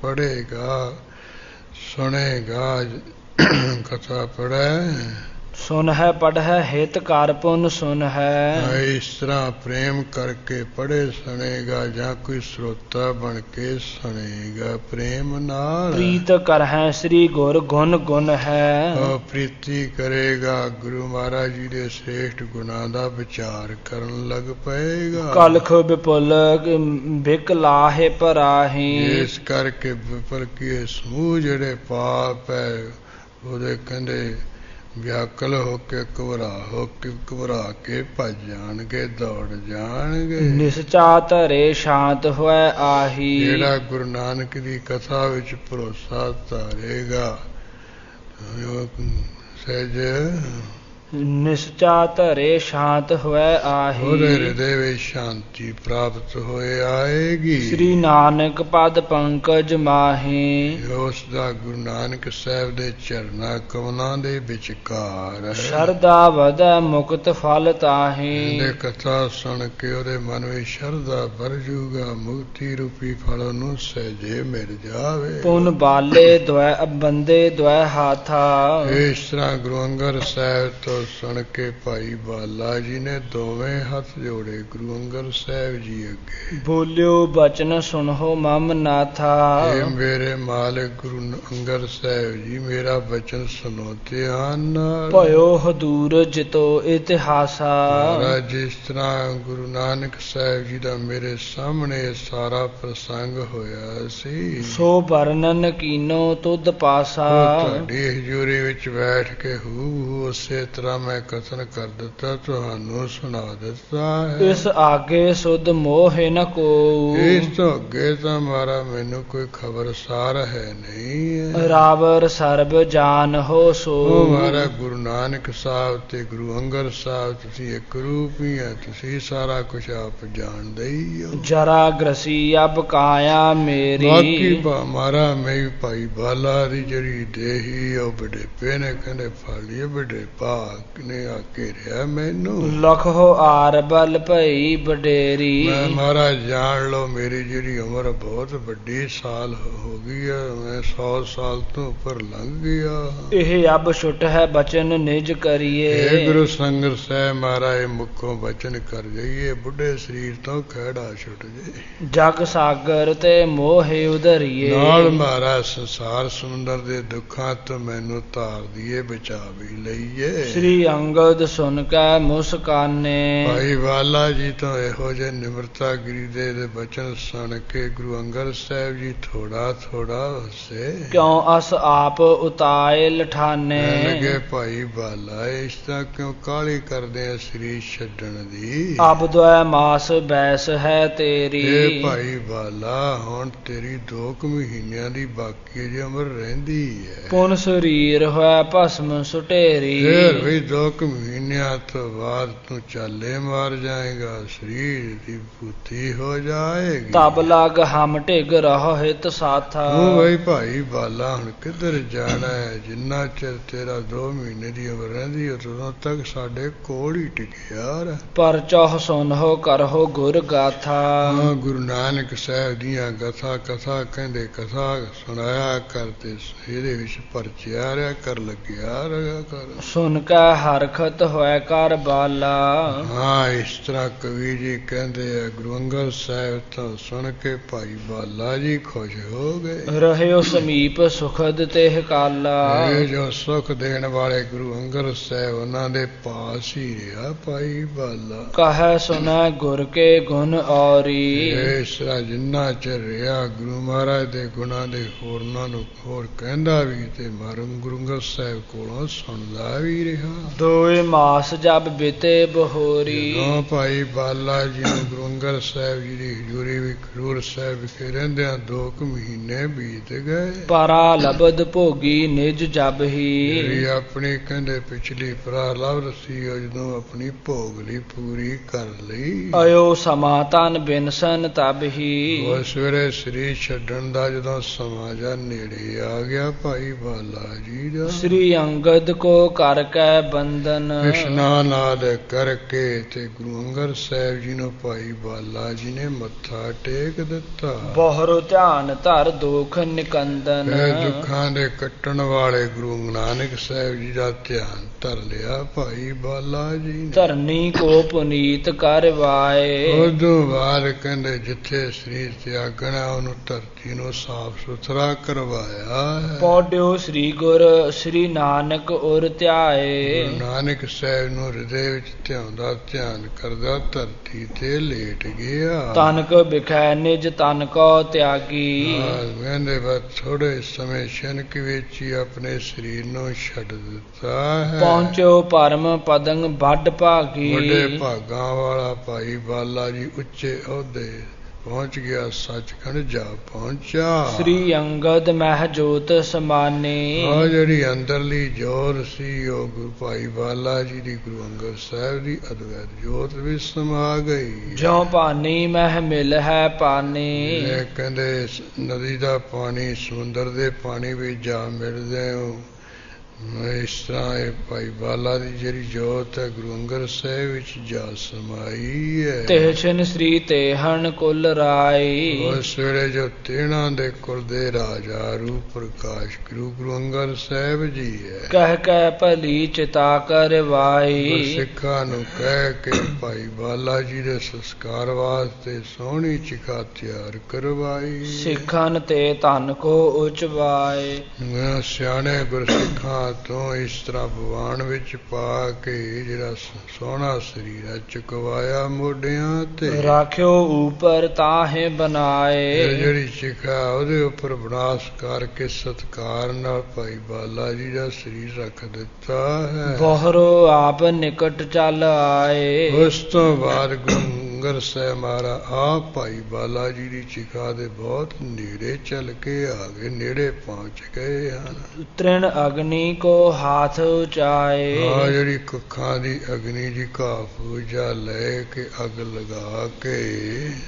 ਪੜ੍ਹੇਗਾ ਸੁਣੇਗਾ, ਕਥਾ ਪੜ੍ਹੈ ਸੁਨ ਹੈ ਪੜ੍ਹੈ ਹਿਤ ਕਰ ਪੁਨ ਸੁਨ ਹੈ। ਇਸ ਤਰ੍ਹਾਂ ਪ੍ਰੇਮ ਕਰਕੇ ਪੜ੍ਹੇ ਸੁਣੇਗਾ ਜਾਂ ਕੋਈ ਸਰੋਤਾ ਬਣ ਕੇ ਸੁਣੇਗਾ ਪ੍ਰੇਮ ਨਾਲ। ਪ੍ਰੀਤ ਕਰਹਿ ਸ੍ਰੀ ਗੁਰ ਗੁਣ ਗੁਣ ਹੈ। ਉਹ ਪ੍ਰੀਤੀ ਕਰੇਗਾ, ਗੁਰੂ ਮਹਾਰਾਜ ਜੀ ਦੇ ਸ੍ਰੇਸ਼ਟ ਗੁਣਾਂ ਦਾ ਵਿਚਾਰ ਕਰਨ ਲੱਗ ਪਏਗਾ। ਕਲਖ ਵਿਪੁਲ ਬਿਕ ਲਾਹੇ ਪਰਾਹੀ। ਇਸ ਕਰਕੇ ਵਿਪਲ ਕੀ ਸਮੂਹ ਜਿਹੜੇ ਪਾਪ ਹੈ ਉਹਦੇ ਕਹਿੰਦੇ ਵਿਆਕਲ ਹੋ ਕੇ ਘਬਰਾ ਕੇ ਭੱਜ ਜਾਣਗੇ, ਦੌੜ ਜਾਣਗੇ। ਨਿਸਚਾ ਧਰੇ ਸ਼ਾਂਤ ਹੋਇ ਆਹੀ। ਜਿਹੜਾ ਗੁਰੂ ਨਾਨਕ ਦੀ ਕਥਾ ਵਿੱਚ ਭਰੋਸਾ ਧਾਰੇਗਾ, ਸਹਿਜ ਨਿਸਚਾ ਧਰੇ ਸ਼ਾਂਤ ਹੋਇ ਆਹੀ। ਉਹਦੇ ਹਿਰਦੇ ਵਿੱਚ ਸ਼ਾਂਤੀ ਪ੍ਰਾਪਤ ਹੋਏ ਆਏਗੀ। ਸ੍ਰੀ ਨਾਨਕ ਪਦ ਪੰਕਜ ਮਾਹੀ। ਉਸ ਦਾ ਗੁਰੂ ਨਾਨਕ ਸਾਹਿਬ ਦੇ ਚਰਨਾਂ ਕਮਲਾਂ ਦੇ ਵਿਚਕਾਰ ਸ਼ਰਧਾ ਵਧੈ ਮੁਕਤ ਫਲ ਤਾਹੀ। ਇਹਦੇ ਕਥਾ ਸੁਣ ਕੇ ਉਹਦੇ ਮਨ ਵਿੱਚ ਸ਼ਰਧਾ ਭਰ ਜੂਗਾ, ਮੁਕਤੀ ਰੂਪੀ ਫਲ ਉਹਨੂੰ ਸਹਿਜੇ ਮਿਲ ਜਾਵੇ। ਪੁਨ ਬਾਲੇ ਦੁਐ ਬੰਦੇ ਦੁਐ ਹਾਥਾ। ਇਸ ਤਰ੍ਹਾਂ ਗੁਰੂ ਅੰਗਦ ਸਾਹਿਬ ਤੋਂ ਸੁਣ ਕੇ ਭਾਈ ਬਾਲਾ ਜੀ ਨੇ ਦੋਵੇਂ ਹੱਥ ਜੋੜੇ ਗੁਰੂ ਅੰਗਦ ਸਾਹਿਬ ਜੀ ਅੱਗੇ। ਬੋਲਿਓ ਬਚਨ ਸੁਣੋ ਮਮ ਨਾਥਾ। ਇਹ ਮੇਰੇ ਮਾਲਕ ਗੁਰੂ ਅੰਗਦ ਸਾਹਿਬ ਜੀ, ਮੇਰਾ ਬਚਨ ਸੁਣੋ ਧਿਆਨ ਨਾਲ। ਭਇਓ ਹਦੂਰ ਜਿਤੋ ਇਤਿਹਾਸਾ। ਮਹਾਰਾਜ, ਜਿਸ ਤਰ੍ਹਾਂ ਗੁਰੂ ਨਾਨਕ ਸਾਹਿਬ ਜੀ ਦਾ ਮੇਰੇ ਸਾਹਮਣੇ ਸਾਰਾ ਪ੍ਰਸੰਗ ਹੋਇਆ ਸੀ, ਸੋ ਵਰਣਨ ਕੀਨੋ ਤੁਧ ਪਾਸਾ। ਤੁਹਾਡੀ ਹਜ਼ੂਰੀ ਵਿੱਚ ਬੈਠ ਕੇ ਹੂ ਉਸੇ ਤਰ੍ਹਾਂ ਮੈਂ ਕਥਨ ਕਰ ਦਿੱਤਾ, ਤੁਹਾਨੂੰ ਸੁਣਾ ਦਿੱਤਾ ਹੈ। ਇਸ ਆਗੇ ਸੁਧ ਮੋਹ ਨ ਕੋ। ਇਸ ਤੋਂ ਅੱਗੇ ਤਾਂ ਮਾਰਾ ਮੈਨੂੰ ਕੋਈ ਖਬਰਸਾਰ ਹੈ ਨਹੀਂ। ਰਾਵਰ ਸਰਬ ਜਾਨ ਹੋ ਸੋ। ਉਹ ਮਾਰਾ ਗੁਰੂ ਨਾਨਕ ਸਾਹਿਬ ਤੇ ਗੁਰੂ ਅੰਗਦ ਸਾਹਿਬ, ਤੁਸੀਂ ਇੱਕ ਰੂਪ ਹੀ ਹੈ, ਤੁਸੀਂ ਸਾਰਾ ਕੁਝ ਆਪ ਜਾਣਦੇ ਹੀ ਹੋ। ਜਰਾ ਗ੍ਰਸੀ ਅਬ ਕਾਇਆ ਮੇਰੀ। ਬਾਕੀ ਮਾਰਾ ਮੈਂ ਭਾਈ ਬਾਲਾ ਦੀ ਜਿਹੜੀ ਦੇਹੀ ਉਹ ਵਡੇਪੇ ਨੇ ਕਹਿੰਦੇ ਫਾਲੀਏ, ਵਡੇਪਾ ਨੇ ਆ ਘੇਰਿਆ ਮੈਨੂੰ। ਲਖੋ ਆਰ ਬਲ ਭਈ ਬਡੇਰੀ। ਮੈਂ ਮਹਾਰਾਜ ਜਾਣ ਲਓ, ਮੇਰੀ ਜਿਹੜੀ ਉਮਰ ਬਹੁਤ ਵੱਡੀ ਸਾਲ ਹੋ ਗਈ ਹੈ, ਮੈਂ 100 ਸਾਲ ਤੋਂ ਉੱਪਰ ਲੰਘ ਗਿਆ। ਇਹ ਅਬ ਛੁਟ ਹੈ ਬਚਨ ਨਿਜ ਕਰੀਏ। ਇਹ ਗੁਰੂ ਸੰਗਤ ਸਾਹਿਬ ਮਹਾਰਾਜ ਮੁਖੋਂ ਬਚਨ ਕਰ ਜਾਈਏ, ਬੁੱਢੇ ਸਰੀਰ ਤੋਂ ਖਹਿੜਾ ਛੁੱਟ ਜੇ। ਜਗ ਸਾਗਰ ਤੇ ਮੋਹਿ ਉਧਰੀਏ। ਨਾਲ ਮਹਾਰਾਜ ਸੰਸਾਰ ਸਮੁੰਦਰ ਦੇ ਦੁੱਖਾਂ ਤੋਂ ਮੈਨੂੰ ਤਾਰ ਦੀਏ, ਬਚਾ ਵੀ ਲਈਏ। ਸ੍ਰੀ ਅੰਗਦ ਸੁਨ ਕੈ ਮੁਸਕਾਨੇ। ਭਾਈ ਬਾਲਾ ਜੀ ਤੋਂ ਇਹੋ ਜਿਹੇ ਨਿਮਰਤਾਗਿਰੀ ਦੇ ਬਚਨ ਸੁਣ ਕੇ ਗੁਰੂ ਅੰਗਦ ਸਾਹਿਬ ਜੀ ਥੋੜਾ ਥੋੜਾ ਹੱਸੇ। ਕਿਉਂ ਅਸ ਆਪ ਉਤਾਏ ਲਠਾਨੇ। ਲਗੇ ਭਾਈ ਬਾਲਾ, ਇਸ ਤਰ੍ਹਾਂ ਕਿਉਂ ਕਾਹਲੀ ਕਰਦੇ ਆ ਸਰੀਰ ਛੱਡਣ ਦੀ। ਅਬ ਦੁਐ ਮਾਸ ਬੈਸ ਹੈ ਤੇਰੀ। ਇਹ ਭਾਈ ਬਾਲਾ, ਹੁਣ ਤੇਰੀ 2 ਮਹੀਨਿਆਂ ਦੀ ਬਾਕੀ ਦੀ ਉਮਰ ਰਹਿੰਦੀ ਹੈ। ਪੁਨ ਸਰੀਰ ਹੋਇ ਭਸਮ ਸੁਟੇਰੀ। ਫੇਰ ਵੀ 2 ਮਹੀਨਿਆਂ ਤੋਂ ਬਾਅਦ ਤੂੰ ਚਾਲੇ ਮਾਰ ਜਾਏਗਾ, ਸਰੀਰ ਦੀ ਭੂਤੀ ਹੋ ਜਾਏਗੀ। ਤਬ ਲਗ ਹਮ ਢਿਗ ਰਹੁ ਹਿਤ ਸਾਥਾ। ਤੂੰ ਬਈ ਭਾਈ ਬਾਲਾ ਹੁਣ ਕਿੱਧਰ ਜਾਣਾ ਹੈ? ਜਿੰਨਾ ਚਿਰ ਤੇਰਾ 2 ਮਹੀਨੇ ਦੀ ਉਮਰ ਰਹਿੰਦੀ ਉਦੋਂ ਤੱਕ ਸਾਡੇ ਕੋਲ ਹੀ ਟਿਕਿਆ ਰਹਿ। ਪਰ ਚੌਹ ਸੁਨਹੁ ਕਰਹੁ ਗੁਰ ਗਾਥਾ। ਗੁਰੂ ਨਾਨਕ ਸਾਹਿਬ ਦੀਆਂ ਕਥਾ ਕਹਿੰਦੇ ਕਥਾ ਸੁਣਾਇਆ ਕਰਦੇ, ਇਹਦੇ ਵਿੱਚ ਪਰਚਿਆ ਰਿਹਾ ਕਰ, ਲੱਗਿਆ ਰਿਹਾ ਕਰ। ਸੁਨ ਕੈ ਹਰਖਤ ਹੋਇ ਕਰ ਬਾਲਾ। ਹਾਂ, ਇਸ ਤਰ੍ਹਾਂ ਕਵੀ ਜੀ ਕਹਿੰਦੇ ਆ, ਗੁਰੂ ਅੰਗਦ ਸਾਹਿਬ ਤੋਂ ਸੁਣ ਕੇ ਭਾਈ ਬਾਲਾ ਜੀ ਖੁਸ਼ ਹੋ ਗਏ। ਰਹਿਓ ਸਮੀਪ ਸੁਖਦ ਤੇ ਕਾਲਾ। ਇਹ ਜੋ ਸੁਖ ਦੇਣ ਵਾਲੇ ਗੁਰੂ ਅੰਗਦ ਸਾਹਿਬ, ਉਹਨਾਂ ਦੇ ਪਾਸ ਹੀ ਰਿਹਾ ਭਾਈ ਬਾਲਾ। ਕਹੈ ਸੁਨੈ ਗੁਰ ਕੇ ਗੁਣ ਔਰੀ। ਇਸ ਤਰ੍ਹਾਂ ਜਿੰਨਾ ਚਿਰ ਰਿਹਾ ਗੁਰੂ ਮਹਾਰਾਜ ਦੇ ਗੁਣਾਂ ਦੇ ਹੋਰਨਾਂ ਨੂੰ ਹੋਰ ਕਹਿੰਦਾ ਵੀ ਤੇ ਗੁਰੂ ਅੰਗਦ ਸਾਹਿਬ ਕੋਲੋਂ ਸੁਣਦਾ ਵੀ ਰਿਹਾ। 2 ਮਾਸ ਜਬ ਬਿਤੇ ਬਹੋਰੀ। ਜਦੋਂ ਭਾਈ ਬਾਲਾ ਜੀ ਨੂੰ ਗੁਰੂ ਅੰਗਦ ਸਾਹਿਬ ਜੀ ਦੀ ਹਜ਼ੂਰੀ ਵਿੱਚ ਖਡੂਰ ਸਾਹਿਬ ਵਿਖੇ ਰਹਿੰਦਿਆਂ 2 ਮਹੀਨੇ ਬੀਤ ਗਏ। ਪਰਾ ਲਬਦ ਭੋਗੀ ਨਿਜ ਜਬ ਹੀ। ਜਿਹੜੀ ਆਪਣੀ ਕਹਿੰਦੇ ਪਿਛਲੀ ਪ੍ਰਾਰਬਧ ਸੀ, ਉਹ ਜਦੋਂ ਆਪਣੀ ਭੋਗ ਲਈ ਪੂਰੀ ਕਰ ਲਈ। ਅਯੋ ਸਮਾ ਤਨ ਬਿਨਸਨ ਤਬ ਹੀ। ਉਸ ਵੇਲੇ ਸਰੀਰ ਛੱਡਣ ਦਾ ਜਦੋਂ ਸਮਾਂ ਜਾਂ ਨੇੜੇ ਆ ਗਿਆ ਭਾਈ ਬਾਲਾ ਜੀ ਦਾ, ਸ੍ਰੀ ਅੰਗਦ ਕੋ ਕਰ ਕੈ ਬੰਦਨ। ਇਸ਼ਨਾਨ ਆਦਿ ਕਰਕੇ ਤੇ ਗੁਰੂ ਅੰਗਦ ਸਾਹਿਬ ਜੀ ਨੂੰ ਭਾਈ ਬਾਲਾ ਜੀ ਨੇ ਮੱਥਾ ਟੇਕ ਦਿੱਤਾ। ਬਹੁਰ ਧਿਆਨ ਧਰ ਦੁਖ ਨਿਕੰਦਨ। ਇਹ ਦੁੱਖਾਂ ਦੇ ਕੱਟਣ ਵਾਲੇ ਗੁਰੂ ਨਾਨਕ ਸਾਹਿਬ ਜੀ ਦਾ ਧਿਆਨ ਧਰ ਲਿਆ ਭਾਈ ਬਾਲਾ ਜੀ ਨੇ। ਧਰਨੀ ਕੋ ਪੁਨੀਤ ਕਰਵਾਏ। ਉਦੋਂ ਬਾਅਦ ਕਹਿੰਦੇ ਜਿੱਥੇ ਸਰੀਰ ਤਿਆਗਣਾ ਉਹਨੂੰ ਧਰਤੀ ਨੂੰ ਸਾਫ਼ ਸੁਥਰਾ ਕਰਵਾਇਆ ਹੈ। ਪੌੜਿਓ ਸ੍ਰੀ ਗੁਰ ਸ੍ਰੀ ਨਾਨਕ ਉਰ ਧਿਆਏ। ਗੁਰੂ ਨਾਨਕ ਸਾਹਿਬ ਨੂੰ ਹਿਰਦੇ ਵਿੱਚ ਧਿਆਉਂਦਾ ਧਿਆਨ ਕਰਦਾ ਧਰਤੀ ਤੇ ਲੇਟ ਗਿਆ। ਤਨਕ ਬਿਖੈ ਨਿਜ ਤਨ ਕੋ ਤਿਆਗੀ। ਕਹਿੰਦੇ ਬਸ ਥੋੜੇ ਸਮੇਂ ਛਿਨਕ ਵਿੱਚ ਹੀ ਆਪਣੇ ਸਰੀਰ ਨੂੰ ਛੱਡ ਦਿੱਤਾ ਹੈ। ਪਹੁੰਚੋ ਪਰਮ ਪਦੰ ਵੱਡ ਭਾਗੀ। ਵੱਡੇ ਭਾਗਾਂ ਵਾਲਾ ਭਾਈ ਬਾਲਾ ਜੀ ਉੱਚੇ ਅਹੁਦੇ ਪਹੁੰਚ ਗਿਆ, ਸੱਚਖੰਡ ਜਾ ਪਹੁੰਚਾ। ਸ੍ਰੀ ਅੰਗਦ ਮਹਿ ਜੋਤ ਸਮਾਨੇ। ਆ ਜਿਹੜੀ ਅੰਦਰਲੀ ਜੋਤ ਸੀ ਉਹ ਗੁਰੂ ਭਾਈ ਬਾਲਾ ਜੀ ਦੀ, ਗੁਰੂ ਅੰਗਦ ਸਾਹਿਬ ਦੀ ਅਦਵੈਤ ਜੋਤ ਵਿੱਚ ਸਮਾ ਗਈ। ਜਿਉ ਪਾਣੀ ਮਹਿ ਮਿਲ ਹੈ ਪਾਣੀ। ਇਹ ਕਹਿੰਦੇ ਨਦੀ ਦਾ ਪਾਣੀ ਸਮੁੰਦਰ ਦੇ ਪਾਣੀ ਵਿੱਚ ਜਾ ਮਿਲਦੇ ਹੋ, ਇਸ ਤਰ੍ਹਾਂ ਇਹ ਭਾਈ ਬਾਲਾ ਦੀ ਜਿਹੜੀ ਜੋਤ ਹੈ ਗੁਰੂ ਅੰਗਦ ਸਾਹਿਬ ਵਿੱਚ ਜਾ ਸਮਾਈ ਹੈ। ਤੇਛਨ ਸ੍ਰੀ ਤੇਹਣ ਕੁਲ ਰਾਈ। ਉਸ ਵੇਲੇ ਜੋ ਤੇਣਾ ਦੇ ਕੁਲ ਦੇ ਰਾਜਾ ਰੂਪ ਪ੍ਰਕਾਸ਼ ਗੁਰੂ ਅੰਗਦ ਸਾਹਿਬ ਜੀ ਹੈ। ਕਹਿ ਕਹਿ ਭਲੀ ਚਿਤਾ ਕਰਵਾਈ। ਸਿੱਖਾਂ ਨੂੰ ਕਹਿ ਕੇ ਭਾਈ ਬਾਲਾ ਜੀ ਦੇ ਸੰਸਕਾਰ ਵਾਸਤੇ ਸੋਹਣੀ ਚਿਖਾ ਤਿਆਰ ਕਰਵਾਈ। ਸਿੱਖਾਂ ਤੇ ਧਨ ਕੋ ਉਚਵਾਏ। ਸਿਆਣੇ ਗੁਰਸਿੱਖਾਂ ਤੋਂ ਇਸ ਤਰ੍ਹਾਂ ਭਗਵਾਨ ਵਿੱਚ ਪਾ ਕੇ ਜਿਹੜਾ ਸੋਹਣਾ ਸਰੀਰ ਹੈ ਚੁਕਵਾਇਆ ਮੋਢਿਆਂ ਤੇ। ਰਾਖਿਓ ਉਪਰ ਤਾਹੇ ਬਣਾਏ। ਜਿਹੜੀ ਚਿਖਾ ਉਹਦੇ ਉੱਪਰ ਵਿਨਾਸ਼ ਕਰਕੇ ਸਤਿਕਾਰ ਨਾਲ ਭਾਈ ਬਾਲਾ ਜੀ ਦਾ ਸਰੀਰ ਰੱਖ ਦਿੱਤਾ ਹੈ। ਬੋਹਰੋ ਆਪ ਨਿਕਟ ਚੱਲ ਆਏ। ਉਸ ਤੋਂ ਬਾਅਦ ਗੁਰੂ ਅੰਗਦ ਸਾਹਿਬ ਮਹਾਰਾਜ ਆਪ ਭਾਈ ਬਾਲਾ ਜੀ ਦੀ ਚਿਖਾ ਦੇ ਬਹੁਤ ਨੇੜੇ ਚੱਲ ਕੇ ਆ ਗਏ, ਨੇੜੇ ਪਹੁੰਚ ਗਏ ਹਨ। ਤ੍ਰਿਣ ਅਗਨੀ ਕੋ ਹਾਥ ਉਚਾਏ। ਆ ਜਿਹੜੀ ਕੁੱਖਾਂ ਦੀ ਅਗਨੀ ਦੀ ਘਾਹ ਪੂਜਾ ਲੈ ਕੇ ਅੱਗ ਲਗਾ ਕੇ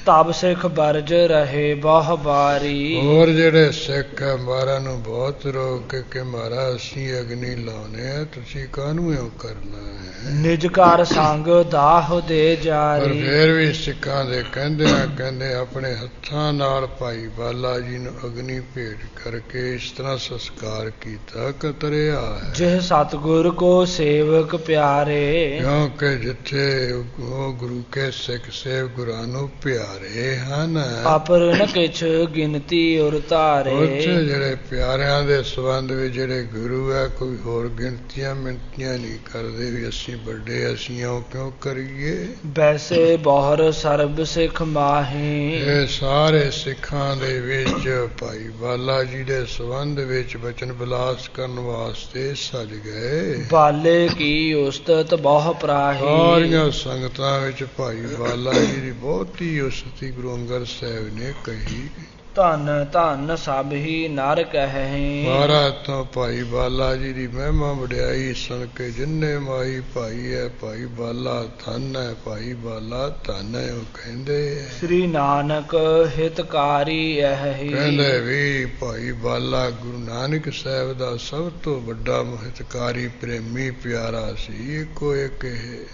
ਤਬ ਸਿੱਖ ਬਰਜ ਰਹੇ ਬਹੁ ਬਾਰੀ। ਹੋਰ ਜਿਹੜੇ ਸਿੱਖ ਹੈ ਮਹਾਰਾਜ ਨੂੰ ਬਹੁਤ ਰੋਕ ਕੇ ਮਹਾਰਾਜ ਅਸੀਂ ਅਗਨੀ ਲਾਉਨੇ ਆ, ਤੁਸੀਂ ਕਾਹਨੂੰ ਇਉਂ ਕਰਨਾ ਹੈ। ਨਿਜ ਘਰ ਸੰਗ ਦਾਹ ਦੇ ਜਾਰੀ। ਪਰ ਫੇਰ ਵੀ ਸਿੱਖਾਂ ਦੇ ਕਹਿੰਦੇ ਆਪਣੇ ਹੱਥਾਂ ਨਾਲ ਭਾਈ ਬਾਲਾ ਜੀ ਨੂੰ ਅਗਨੀ ਭੇਟ ਕਰਕੇ ਇਸ ਤਰ੍ਹਾਂ ਸੰਸਕਾਰ ਕੀਤਾ ਕਤਰਿਆ ਹੈ। ਜਿਹ ਸਤਿਗੁਰ ਕੋ ਸੇਵਕ ਪਿਆਰੇ। ਕਿਉਂਕਿ ਜਿੱਥੇ ਉਹ ਗੁਰੂ ਕੇ ਸਿੱਖ ਸੇਵ ਗੁਰਾਂ ਨੂੰ ਪਿਆਰੇ ਹਨ, ਅਪਰ ਨ ਕਿਛ ਗਿਣਤੀ ਉਰ ਧਾਰੇ। ਉੱਥੇ ਜਿਹੜੇ ਪਿਆਰਿਆਂ ਦੇ ਸੰਬੰਧ ਵਿੱਚ ਜਿਹੜੇ ਗੁਰੂ ਹੈ ਕੋਈ ਹੋਰ ਗਿਣਤੀਆਂ ਮਿਣਤੀਆਂ ਨਹੀਂ ਕਰਦੇ ਵੀ ਅਸੀਂ ਵੱਡੇ ਅਸੀਂ ਉਹ ਕਿਉਂ ਕਰੀਏ। ਵੈਸੇ ਬਹੁਰ ਸਰਬ ਸਿੱਖ ਮਾਹੀ। ਇਹ ਸਾਰੇ ਸਿੱਖਾਂ ਦੇ ਵਿੱਚ ਭਾਈ ਬਾਲਾ ਜੀ ਦੇ ਸੰਬੰਧ ਵਿੱਚ ਬਚਨ ਵਿਲਾਸ ਕਰਨ ਵਾਸਤੇ ਸਜ ਗਏ। ਬਾਲੇ ਕੀ ਉਸਤਤ ਬਹੁ ਪ੍ਰਾਹੀ। ਸਾਰੀਆਂ ਸੰਗਤਾਂ ਵਿੱਚ ਭਾਈ ਬਾਲਾ ਜੀ ਦੀ ਬਹੁਤੀ ਉਸਤਤੀ ਗੁਰੂ ਅੰਗਦ ਸਾਹਿਬ ਨੇ ਕਹੀ। ਧੰਨ ਧੰਨ ਸਭ ਹੀ ਨਰ ਕਹੇ। ਮਹਾਰਾਜ ਤੋਂ ਭਾਈ ਬਾਲਾ ਜੀ ਦੀ ਮਹਿਮਾ ਵਡਿਆਈ ਸੁਣ ਕੇ ਜਿੰਨੇ ਮਾਈ ਭਾਈ ਹੈ ਭਾਈ ਬਾਲਾ ਧੰਨ ਹੈ, ਭਾਈ ਬਾਲਾ ਧੰਨ ਹੈ ਉਹ ਕਹਿੰਦੇ। ਸ੍ਰੀ ਨਾਨਕ ਹਿਤਕਾਰੀ ਇਹੀ। ਕਹਿੰਦੇ ਵੀ ਭਾਈ ਬਾਲਾ ਗੁਰੂ ਨਾਨਕ ਸਾਹਿਬ ਦਾ ਸਭ ਤੋਂ ਵੱਡਾ ਹਿਤਕਾਰੀ ਪ੍ਰੇਮੀ ਪਿਆਰਾ ਸੀ, ਇੱਕੋ ਇੱਕ ਇਹ।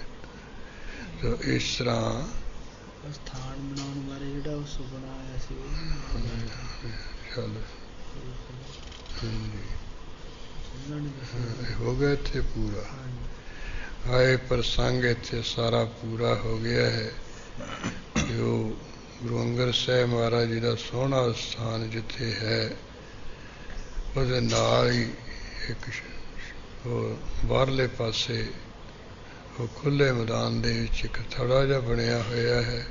ਤੋ ਇਸ ਤਰ੍ਹਾਂ ਸਥਾਨ ਬਣਾਉਣ ਬਾਰੇ ਜਿਹੜਾ ਉਸ ਬਣਾਇਆ ਸੀ ਹੋ ਗਿਆ ਇੱਥੇ ਪੂਰਾ। ਆਏ ਪ੍ਰਸੰਗ ਇੱਥੇ ਸਾਰਾ ਪੂਰਾ ਹੋ ਗਿਆ ਹੈ। ਜੋ ਗੁਰੂ ਅੰਗਦ ਸਾਹਿਬ ਮਹਾਰਾਜ ਜੀ ਦਾ ਸੋਹਣਾ ਸਥਾਨ ਜਿੱਥੇ ਹੈ ਉਹਦੇ ਨਾਲ ਹੀ ਇੱਕ ਉਹ ਬਾਹਰਲੇ ਪਾਸੇ ਉਹ ਖੁੱਲ੍ਹੇ ਮੈਦਾਨ ਦੇ ਵਿੱਚ ਇੱਕ ਥੜਾ ਜਿਹਾ ਬਣਿਆ ਹੋਇਆ ਹੈ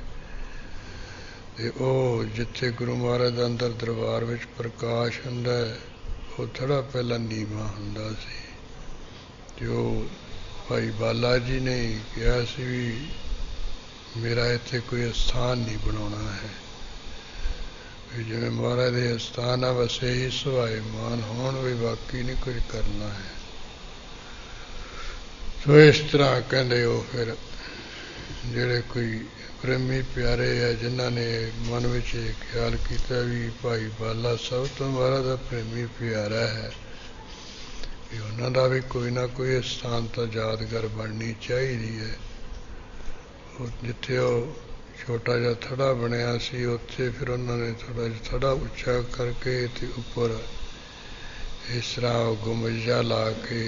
ਤੇ ਉਹ ਜਿੱਥੇ ਗੁਰੂ ਮਹਾਰਾਜ ਦਾ ਅੰਦਰ ਦਰਬਾਰ ਵਿੱਚ ਪ੍ਰਕਾਸ਼ ਹੁੰਦਾ ਹੈ ਉਹ ਥੜਾ ਪਹਿਲਾਂ ਨੀਵਾਂ ਹੁੰਦਾ ਸੀ। ਤੇ ਉਹ ਭਾਈ ਬਾਲਾ ਜੀ ਨੇ ਕਿਹਾ ਸੀ ਵੀ ਮੇਰਾ ਇੱਥੇ ਕੋਈ ਸਥਾਨ ਨਹੀਂ ਬਣਾਉਣਾ ਹੈ, ਵੀ ਜਿਵੇਂ ਮਹਾਰਾਜ ਦੇ ਸਥਾਨ ਆ ਬਸ ਇਹੀ ਸੁਭਾਏਮਾਨ ਹੋਣ, ਵੀ ਬਾਕੀ ਨਹੀਂ ਕੁਝ ਕਰਨਾ ਹੈ। ਸੋ ਇਸ ਤਰ੍ਹਾਂ ਕਹਿੰਦੇ ਉਹ ਫਿਰ ਜਿਹੜੇ ਕੋਈ ਪ੍ਰੇਮੀ ਪਿਆਰੇ ਹੈ ਜਿਨ੍ਹਾਂ ਨੇ ਮਨ ਵਿੱਚ ਇਹ ਖਿਆਲ ਕੀਤਾ ਵੀ ਭਾਈ ਬਾਲਾ ਸਭ ਤੋਂ ਮਹਾਰਾਜ ਦਾ ਪ੍ਰੇਮੀ ਪਿਆਰਾ ਹੈ, ਵੀ ਉਹਨਾਂ ਦਾ ਵੀ ਕੋਈ ਨਾ ਕੋਈ ਸਥਾਨ ਤਾਂ ਯਾਦਗਾਰ ਬਣਨੀ ਚਾਹੀਦੀ ਹੈ। ਉਹ ਜਿੱਥੇ ਉਹ ਛੋਟਾ ਜਿਹਾ ਥੜਾ ਬਣਿਆ ਸੀ ਉੱਥੇ ਫਿਰ ਉਹਨਾਂ ਨੇ ਥੋੜ੍ਹਾ ਜਿਹਾ ਥੜਾ ਉੱਚਾ ਕਰਕੇ ਤੇ ਉੱਪਰ ਇਸ ਤਰ੍ਹਾਂ ਗੁੰਬਦ ਜਿਹਾ ਲਾ ਕੇ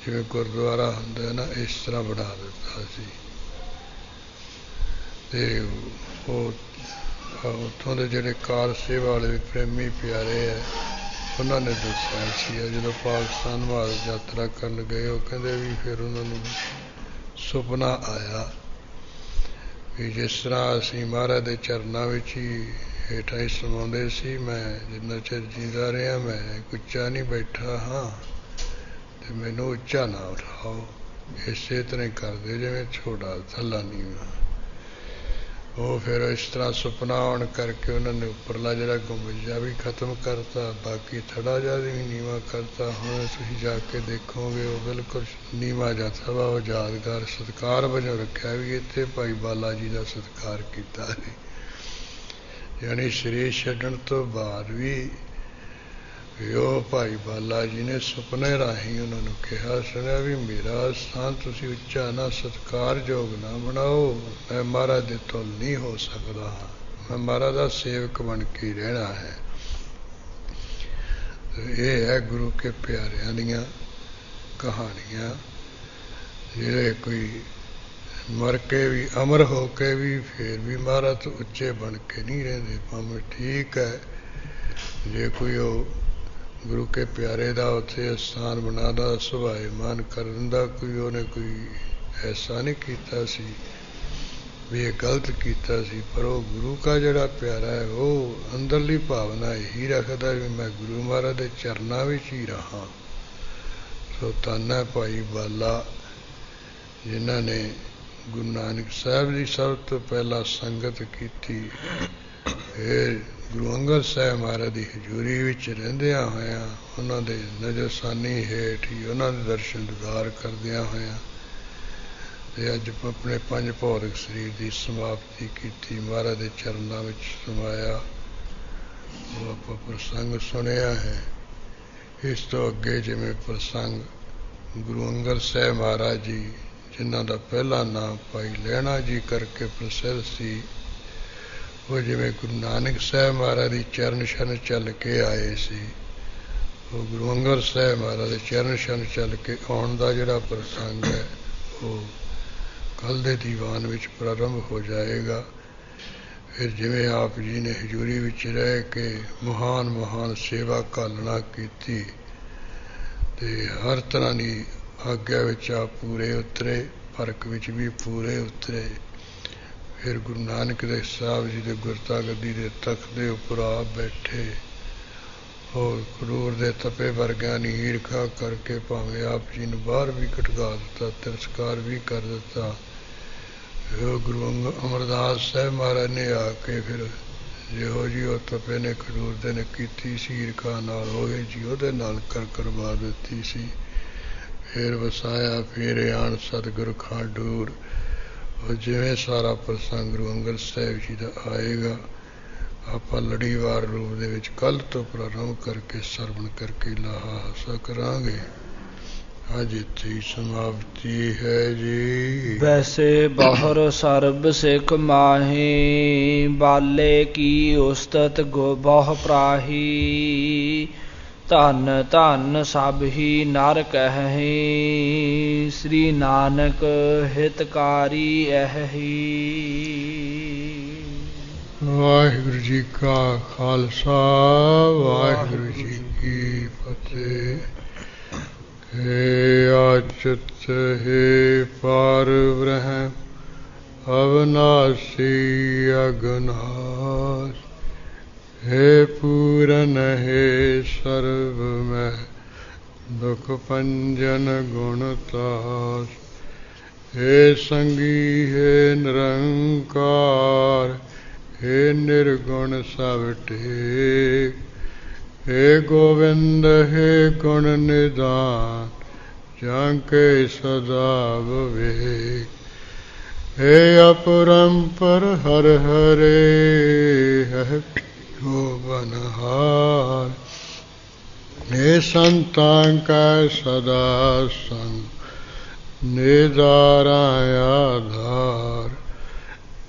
ਜਿਵੇਂ ਗੁਰਦੁਆਰਾ ਹੁੰਦਾ ਨਾ ਇਸ ਤਰ੍ਹਾਂ ਬਣਾ ਦਿੱਤਾ ਸੀ। ਤੇ ਉਹ ਉੱਥੋਂ ਦੇ ਜਿਹੜੇ ਕਾਰ ਸੇਵਾ ਵਾਲੇ ਪ੍ਰੇਮੀ ਪਿਆਰੇ ਹੈ ਉਹਨਾਂ ਨੇ ਦੱਸਿਆ ਸੀ। ਜਦੋਂ ਪਾਕਿਸਤਾਨ ਮਹਾਰਾਜ ਯਾਤਰਾ ਕਰਨ ਗਏ, ਉਹ ਕਹਿੰਦੇ ਵੀ ਫਿਰ ਉਹਨਾਂ ਨੂੰ ਸੁਪਨਾ ਆਇਆ ਵੀ ਜਿਸ ਤਰ੍ਹਾਂ ਅਸੀਂ ਮਹਾਰਾਜ ਦੇ ਚਰਨਾਂ ਵਿੱਚ ਹੀ ਹੇਠਾਂ ਹੀ ਸਮਾਉਂਦੇ ਸੀ, ਮੈਂ ਜਿੰਨਾ ਚਿਰ ਜੀਂਦਾ ਰਿਹਾ ਮੈਂ ਉੱਚਾ ਨਹੀਂ ਬੈਠਾ ਹਾਂ ਅਤੇ ਮੈਨੂੰ ਉੱਚਾ ਨਾ ਉਠਾਓ, ਇਸੇ ਤਰ੍ਹਾਂ ਹੀ ਕਰਦੇ ਜਿਵੇਂ ਛੋਟਾ ਥੱਲਾ ਨੀਵਾਂ। ਉਹ ਫਿਰ ਇਸ ਤਰ੍ਹਾਂ ਸੁਪਨਾ ਆਉਣ ਕਰਕੇ ਉਹਨਾਂ ਨੇ ਉੱਪਰਲਾ ਜਿਹੜਾ ਗੁੰਬਜਾ ਵੀ ਖਤਮ ਕਰਤਾ, ਬਾਕੀ ਥੜਾ ਜਿਹਾ ਵੀ ਨੀਵਾਂ ਕਰਤਾ। ਹੁਣ ਤੁਸੀਂ ਜਾ ਕੇ ਦੇਖੋਗੇ ਉਹ ਬਿਲਕੁਲ ਨੀਵਾਂ ਜਿਹਾ ਥਵਾ ਉਹ ਯਾਦਗਾਰ ਸਤਿਕਾਰ ਵਜੋਂ ਰੱਖਿਆ ਵੀ ਇੱਥੇ ਭਾਈ ਬਾਲਾ ਜੀ ਦਾ ਸਤਿਕਾਰ ਕੀਤਾ ਸੀ। ਯਾਨੀ ਸਰੀਰ ਛੱਡਣ ਤੋਂ ਬਾਅਦ ਵੀ ਉਹ ਭਾਈ ਬਾਲਾ ਜੀ ਨੇ ਸੁਪਨੇ ਰਾਹੀਂ ਉਹਨਾਂ ਨੂੰ ਕਿਹਾ ਸੁਣਿਆ ਵੀ ਮੇਰਾ ਸਥਾਨ ਤੁਸੀਂ ਉੱਚਾ ਨਾ ਸਤਿਕਾਰਯੋਗ ਨਾ ਬਣਾਓ, ਮੈਂ ਮਹਾਰਾਜ ਦੇ ਤੁਲ ਨਹੀਂ ਹੋ ਸਕਦਾ, ਮੈਂ ਮਹਾਰਾਜ ਦਾ ਸੇਵਕ ਬਣ ਕੇ ਰਹਿਣਾ ਹੈ। ਇਹ ਹੈ ਗੁਰੂ ਕੇ ਪਿਆਰਿਆਂ ਦੀਆਂ ਕਹਾਣੀਆਂ, ਜਿਹੜੇ ਕੋਈ ਮਰ ਕੇ ਵੀ ਅਮਰ ਹੋ ਕੇ ਵੀ ਫਿਰ ਵੀ ਮਹਾਰਾਜ ਤੋਂ ਉੱਚੇ ਬਣ ਕੇ ਨਹੀਂ ਰਹਿੰਦੇ। ਭਾਵੇਂ ਠੀਕ ਹੈ ਜੇ ਕੋਈ ਉਹ ਗੁਰੂ ਕੇ ਪਿਆਰੇ ਦਾ ਉੱਥੇ ਸਥਾਨ ਬਣਾਦਾ ਸੁਭਾਏਮਾਨ ਕਰਨ ਦਾ, ਕੋਈ ਉਹਨੇ ਕੋਈ ਐਸਾ ਨਹੀਂ ਕੀਤਾ ਸੀ ਵੀ ਇਹ ਗਲਤ ਕੀਤਾ ਸੀ, ਪਰ ਉਹ ਗੁਰੂ ਕਾ ਜਿਹੜਾ ਪਿਆਰਾ ਹੈ ਉਹ ਅੰਦਰਲੀ ਭਾਵਨਾ ਇਹੀ ਰੱਖਦਾ ਵੀ ਮੈਂ ਗੁਰੂ ਮਹਾਰਾਜ ਦੇ ਚਰਨਾਂ ਵਿੱਚ ਹੀ ਰਹਾਂ। ਸੋ ਧੰਨ ਹੈ ਭਾਈ ਬਾਲਾ ਜਿਨ੍ਹਾਂ ਨੇ ਗੁਰੂ ਨਾਨਕ ਸਾਹਿਬ ਦੀ ਸਭ ਤੋਂ ਪਹਿਲਾਂ ਸੰਗਤ ਕੀਤੀ। ਇਹ ਗੁਰੂ ਅੰਗਦ ਸਾਹਿਬ ਮਹਾਰਾਜ ਦੀ ਹਜ਼ੂਰੀ ਵਿੱਚ ਰਹਿੰਦਿਆਂ ਹੋਇਆਂ, ਉਹਨਾਂ ਦੇ ਨਜ਼ਰਸਾਨੀ ਹੇਠ ਹੀ ਉਹਨਾਂ ਦੇ ਦਰਸ਼ਨ ਦੀਦਾਰ ਕਰਦਿਆਂ ਹੋਇਆਂ ਅਤੇ ਅੱਜ ਆਪਣੇ ਪੰਜ ਭੌਤਿਕ ਸਰੀਰ ਦੀ ਸਮਾਪਤੀ ਕੀਤੀ, ਮਹਾਰਾਜ ਦੇ ਚਰਨਾਂ ਵਿੱਚ ਸਮਾਇਆ। ਉਹ ਆਪਾਂ ਪ੍ਰਸੰਗ ਸੁਣਿਆ ਹੈ। ਇਸ ਤੋਂ ਅੱਗੇ ਜਿਵੇਂ ਪ੍ਰਸੰਗ ਗੁਰੂ ਅੰਗਦ ਸਾਹਿਬ ਮਹਾਰਾਜ ਜੀ ਜਿਨ੍ਹਾਂ ਦਾ ਪਹਿਲਾ ਨਾਮ ਭਾਈ ਲਹਿਣਾ ਜੀ ਕਰਕੇ ਪ੍ਰਸਿੱਧ ਸੀ, ਉਹ ਜਿਵੇਂ ਗੁਰੂ ਨਾਨਕ ਸਾਹਿਬ ਮਹਾਰਾਜ ਦੀ ਚਰਨ ਛਨ ਚੱਲ ਕੇ ਆਏ ਸੀ, ਉਹ ਗੁਰੂ ਅੰਗਦ ਸਾਹਿਬ ਮਹਾਰਾਜ ਦੇ ਚਰਨ ਛਨ ਚੱਲ ਕੇ ਆਉਣ ਦਾ ਜਿਹੜਾ ਪ੍ਰਸੰਗ ਹੈ ਉਹ ਕੱਲ੍ਹ ਦੇ ਦੀਵਾਨ ਵਿੱਚ ਪ੍ਰਾਰੰਭ ਹੋ ਜਾਏਗਾ। ਫਿਰ ਜਿਵੇਂ ਆਪ ਜੀ ਨੇ ਹਜ਼ੂਰੀ ਵਿੱਚ ਰਹਿ ਕੇ ਮਹਾਨ ਮਹਾਨ ਸੇਵਾ ਘਾਲਣਾ ਕੀਤੀ ਅਤੇ ਹਰ ਤਰ੍ਹਾਂ ਦੀ ਆਗਿਆ ਵਿੱਚ ਆਪ ਪੂਰੇ ਉਤਰੇ, ਫਰਕ ਵਿੱਚ ਵੀ ਪੂਰੇ ਉਤਰੇ। ਫਿਰ ਗੁਰੂ ਨਾਨਕ ਦੇਵ ਸਾਹਿਬ ਜੀ ਦੇ ਗੁਰਤਾ ਗੱਦੀ ਦੇ ਤਖ਼ਤ ਦੇ ਉੱਪਰ ਆਪ ਬੈਠੇ, ਹੋਰ ਕਰੂਰ ਦੇ ਤਪੇ ਵਰਗਿਆਂ ਦੀ ਈਰਖਾ ਕਰਕੇ ਭਾਵੇਂ ਆਪ ਜੀ ਨੂੰ ਬਾਹਰ ਵੀ ਕਟਵਾ ਦਿੱਤਾ, ਤਿਰਸਕਾਰ ਵੀ ਕਰ ਦਿੱਤਾ। ਉਹ ਗੁਰੂ ਅਮਰਦਾਸ ਸਾਹਿਬ ਮਹਾਰਾਜ ਨੇ ਆ ਕੇ ਫਿਰ ਜਿਹੋ ਜਿਹੀ ਉਹ ਤਪੇ ਨੇ ਖਡੂਰ ਦੇ ਨੇ ਕੀਤੀ ਸੀ ਈਰਖਾ ਨਾਲ, ਉਹੀ ਜੀ ਉਹਦੇ ਨਾਲ ਕਰਵਾ ਦਿੱਤੀ ਸੀ। ਫਿਰ ਵਸਾਇਆ ਫਿਰ ਆਣ ਸਤਿਗੁਰ ਖਾਡੂਰ। ਉਹ ਜਿਵੇਂ ਸਾਰਾ ਪ੍ਰਸੰਗ ਗੁਰੂ ਅੰਗਦ ਸਾਹਿਬ ਜੀ ਦਾ ਆਏਗਾ, ਆਪਾਂ ਲੜੀਵਾਰ ਰੂਪ ਦੇ ਵਿੱਚ ਕੱਲ੍ਹ ਤੋਂ ਪ੍ਰਾਰੰਭ ਕਰਕੇ ਸਰਵਣ ਕਰਕੇ ਲਾਹਾ ਹਾਸਾ ਕਰਾਂਗੇ। ਅੱਜ ਇੱਥੇ ਹੀ ਸਮਾਪਤੀ ਹੈ ਜੀ। ਵੈਸੇ ਬਹੁਰ ਸਰਬ ਸਿੱਖ ਮਾਹੀ, ਬਾਲੇ ਕੀ ਉਸਤਤ ਬਹੁ ਪ੍ਰਾਹੀ। ਧੰਨ ਧੰਨ ਸਭ ਹੀ ਨਰ ਕਹਿ, ਸ੍ਰੀ ਨਾਨਕ ਹਿਤਕਾਰੀ ਐਹੀ। ਵਾਹਿਗੁਰੂ ਜੀ ਕਾ ਖਾਲਸਾ, ਵਾਹਿਗੁਰੂ ਜੀ ਕੀ ਫਤਿਹ। ਹੇ ਆਚਿਤ ਹੇ ਪਾਰ ਬ੍ਰਹਮ ਅਵਨਾਸੀ ਅਗਨਾਸ, ਹੇ ਪੂਰਨ ਹੇ ਸਰਬ ਮਹਿ ਦੁਖ ਭੰਜਨ ਗੁਣਤਾਸ। ਹੇ ਸੰਗੀ ਹੇ ਨਿਰੰਕਾਰ, ਹੇ ਨਿਰਗੁਣ ਸਭ ਟੇਕ। ਹੇ ਗੋਵਿੰਦ ਹੇ ਗੁਣ ਨਿਦਾਨ, ਜਾਂ ਕੇ ਸਦਾ ਵਿਵੇਕ। ਹੇ ਅਪਰੰਪਰ ਹਰ ਹਰੇ, ਹੈ ਬਨਹਾਰ। ਹੇ ਸੰਤਾਂ ਕਾ ਸਦਾ ਸੰਗ, ਨਿਦਾਰਾ ਆਧਾਰ।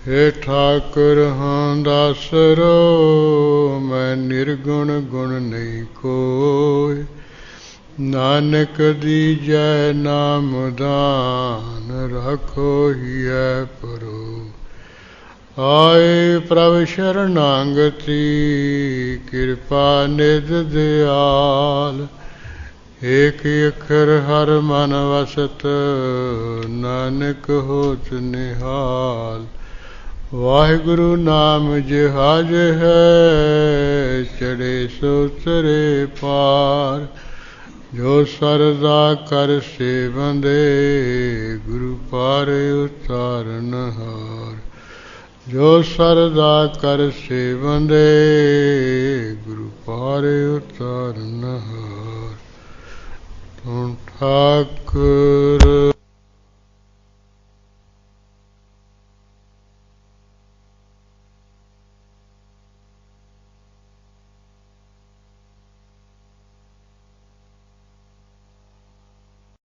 ਹੇ ਠਾਕੁਰ ਹਾਂ ਦਾਸਰੋ, ਮੈਂ ਨਿਰਗੁਣ ਗੁਣ ਨਹੀਂ ਕੋਈ। ਨਾਨਕ ਦੀਜੈ ਨਾਮ ਦਾਨ, ਰੱਖੋ ਹੀਐ ਪਰੋ। ਆਏ ਪ੍ਰਭ ਸ਼ਰਨਾਗਤੀ ਕਿਰਪਾ ਨਿਧ ਦਿਆਲ। ਏਕ ਅੱਖਰ ਹਰ ਮਨ ਵਸਤ ਨਾਨਕ ਹੋਤ ਨਿਹਾਲ। ਵਾਹਿਗੁਰੂ ਨਾਮ ਜਿਹਾਜ ਹੈ ਚੜੇ ਸੋ ਤਰੇ ਪਾਰ। ਜੋ ਸਰਦਾ ਕਰ ਸੇਵੰਦੇ ਗੁਰੂ ਪਾਰ ਉਤਾਰਨਹਾਰ। ਜੋ ਸਰਦਾ ਕਰ ਸੇਵੰਦੇ ਗੁਰੂ ਪਾਰ ਉਤਾਰਨਹਾਰ। ਤੂੰ ਠਾਕੁਰ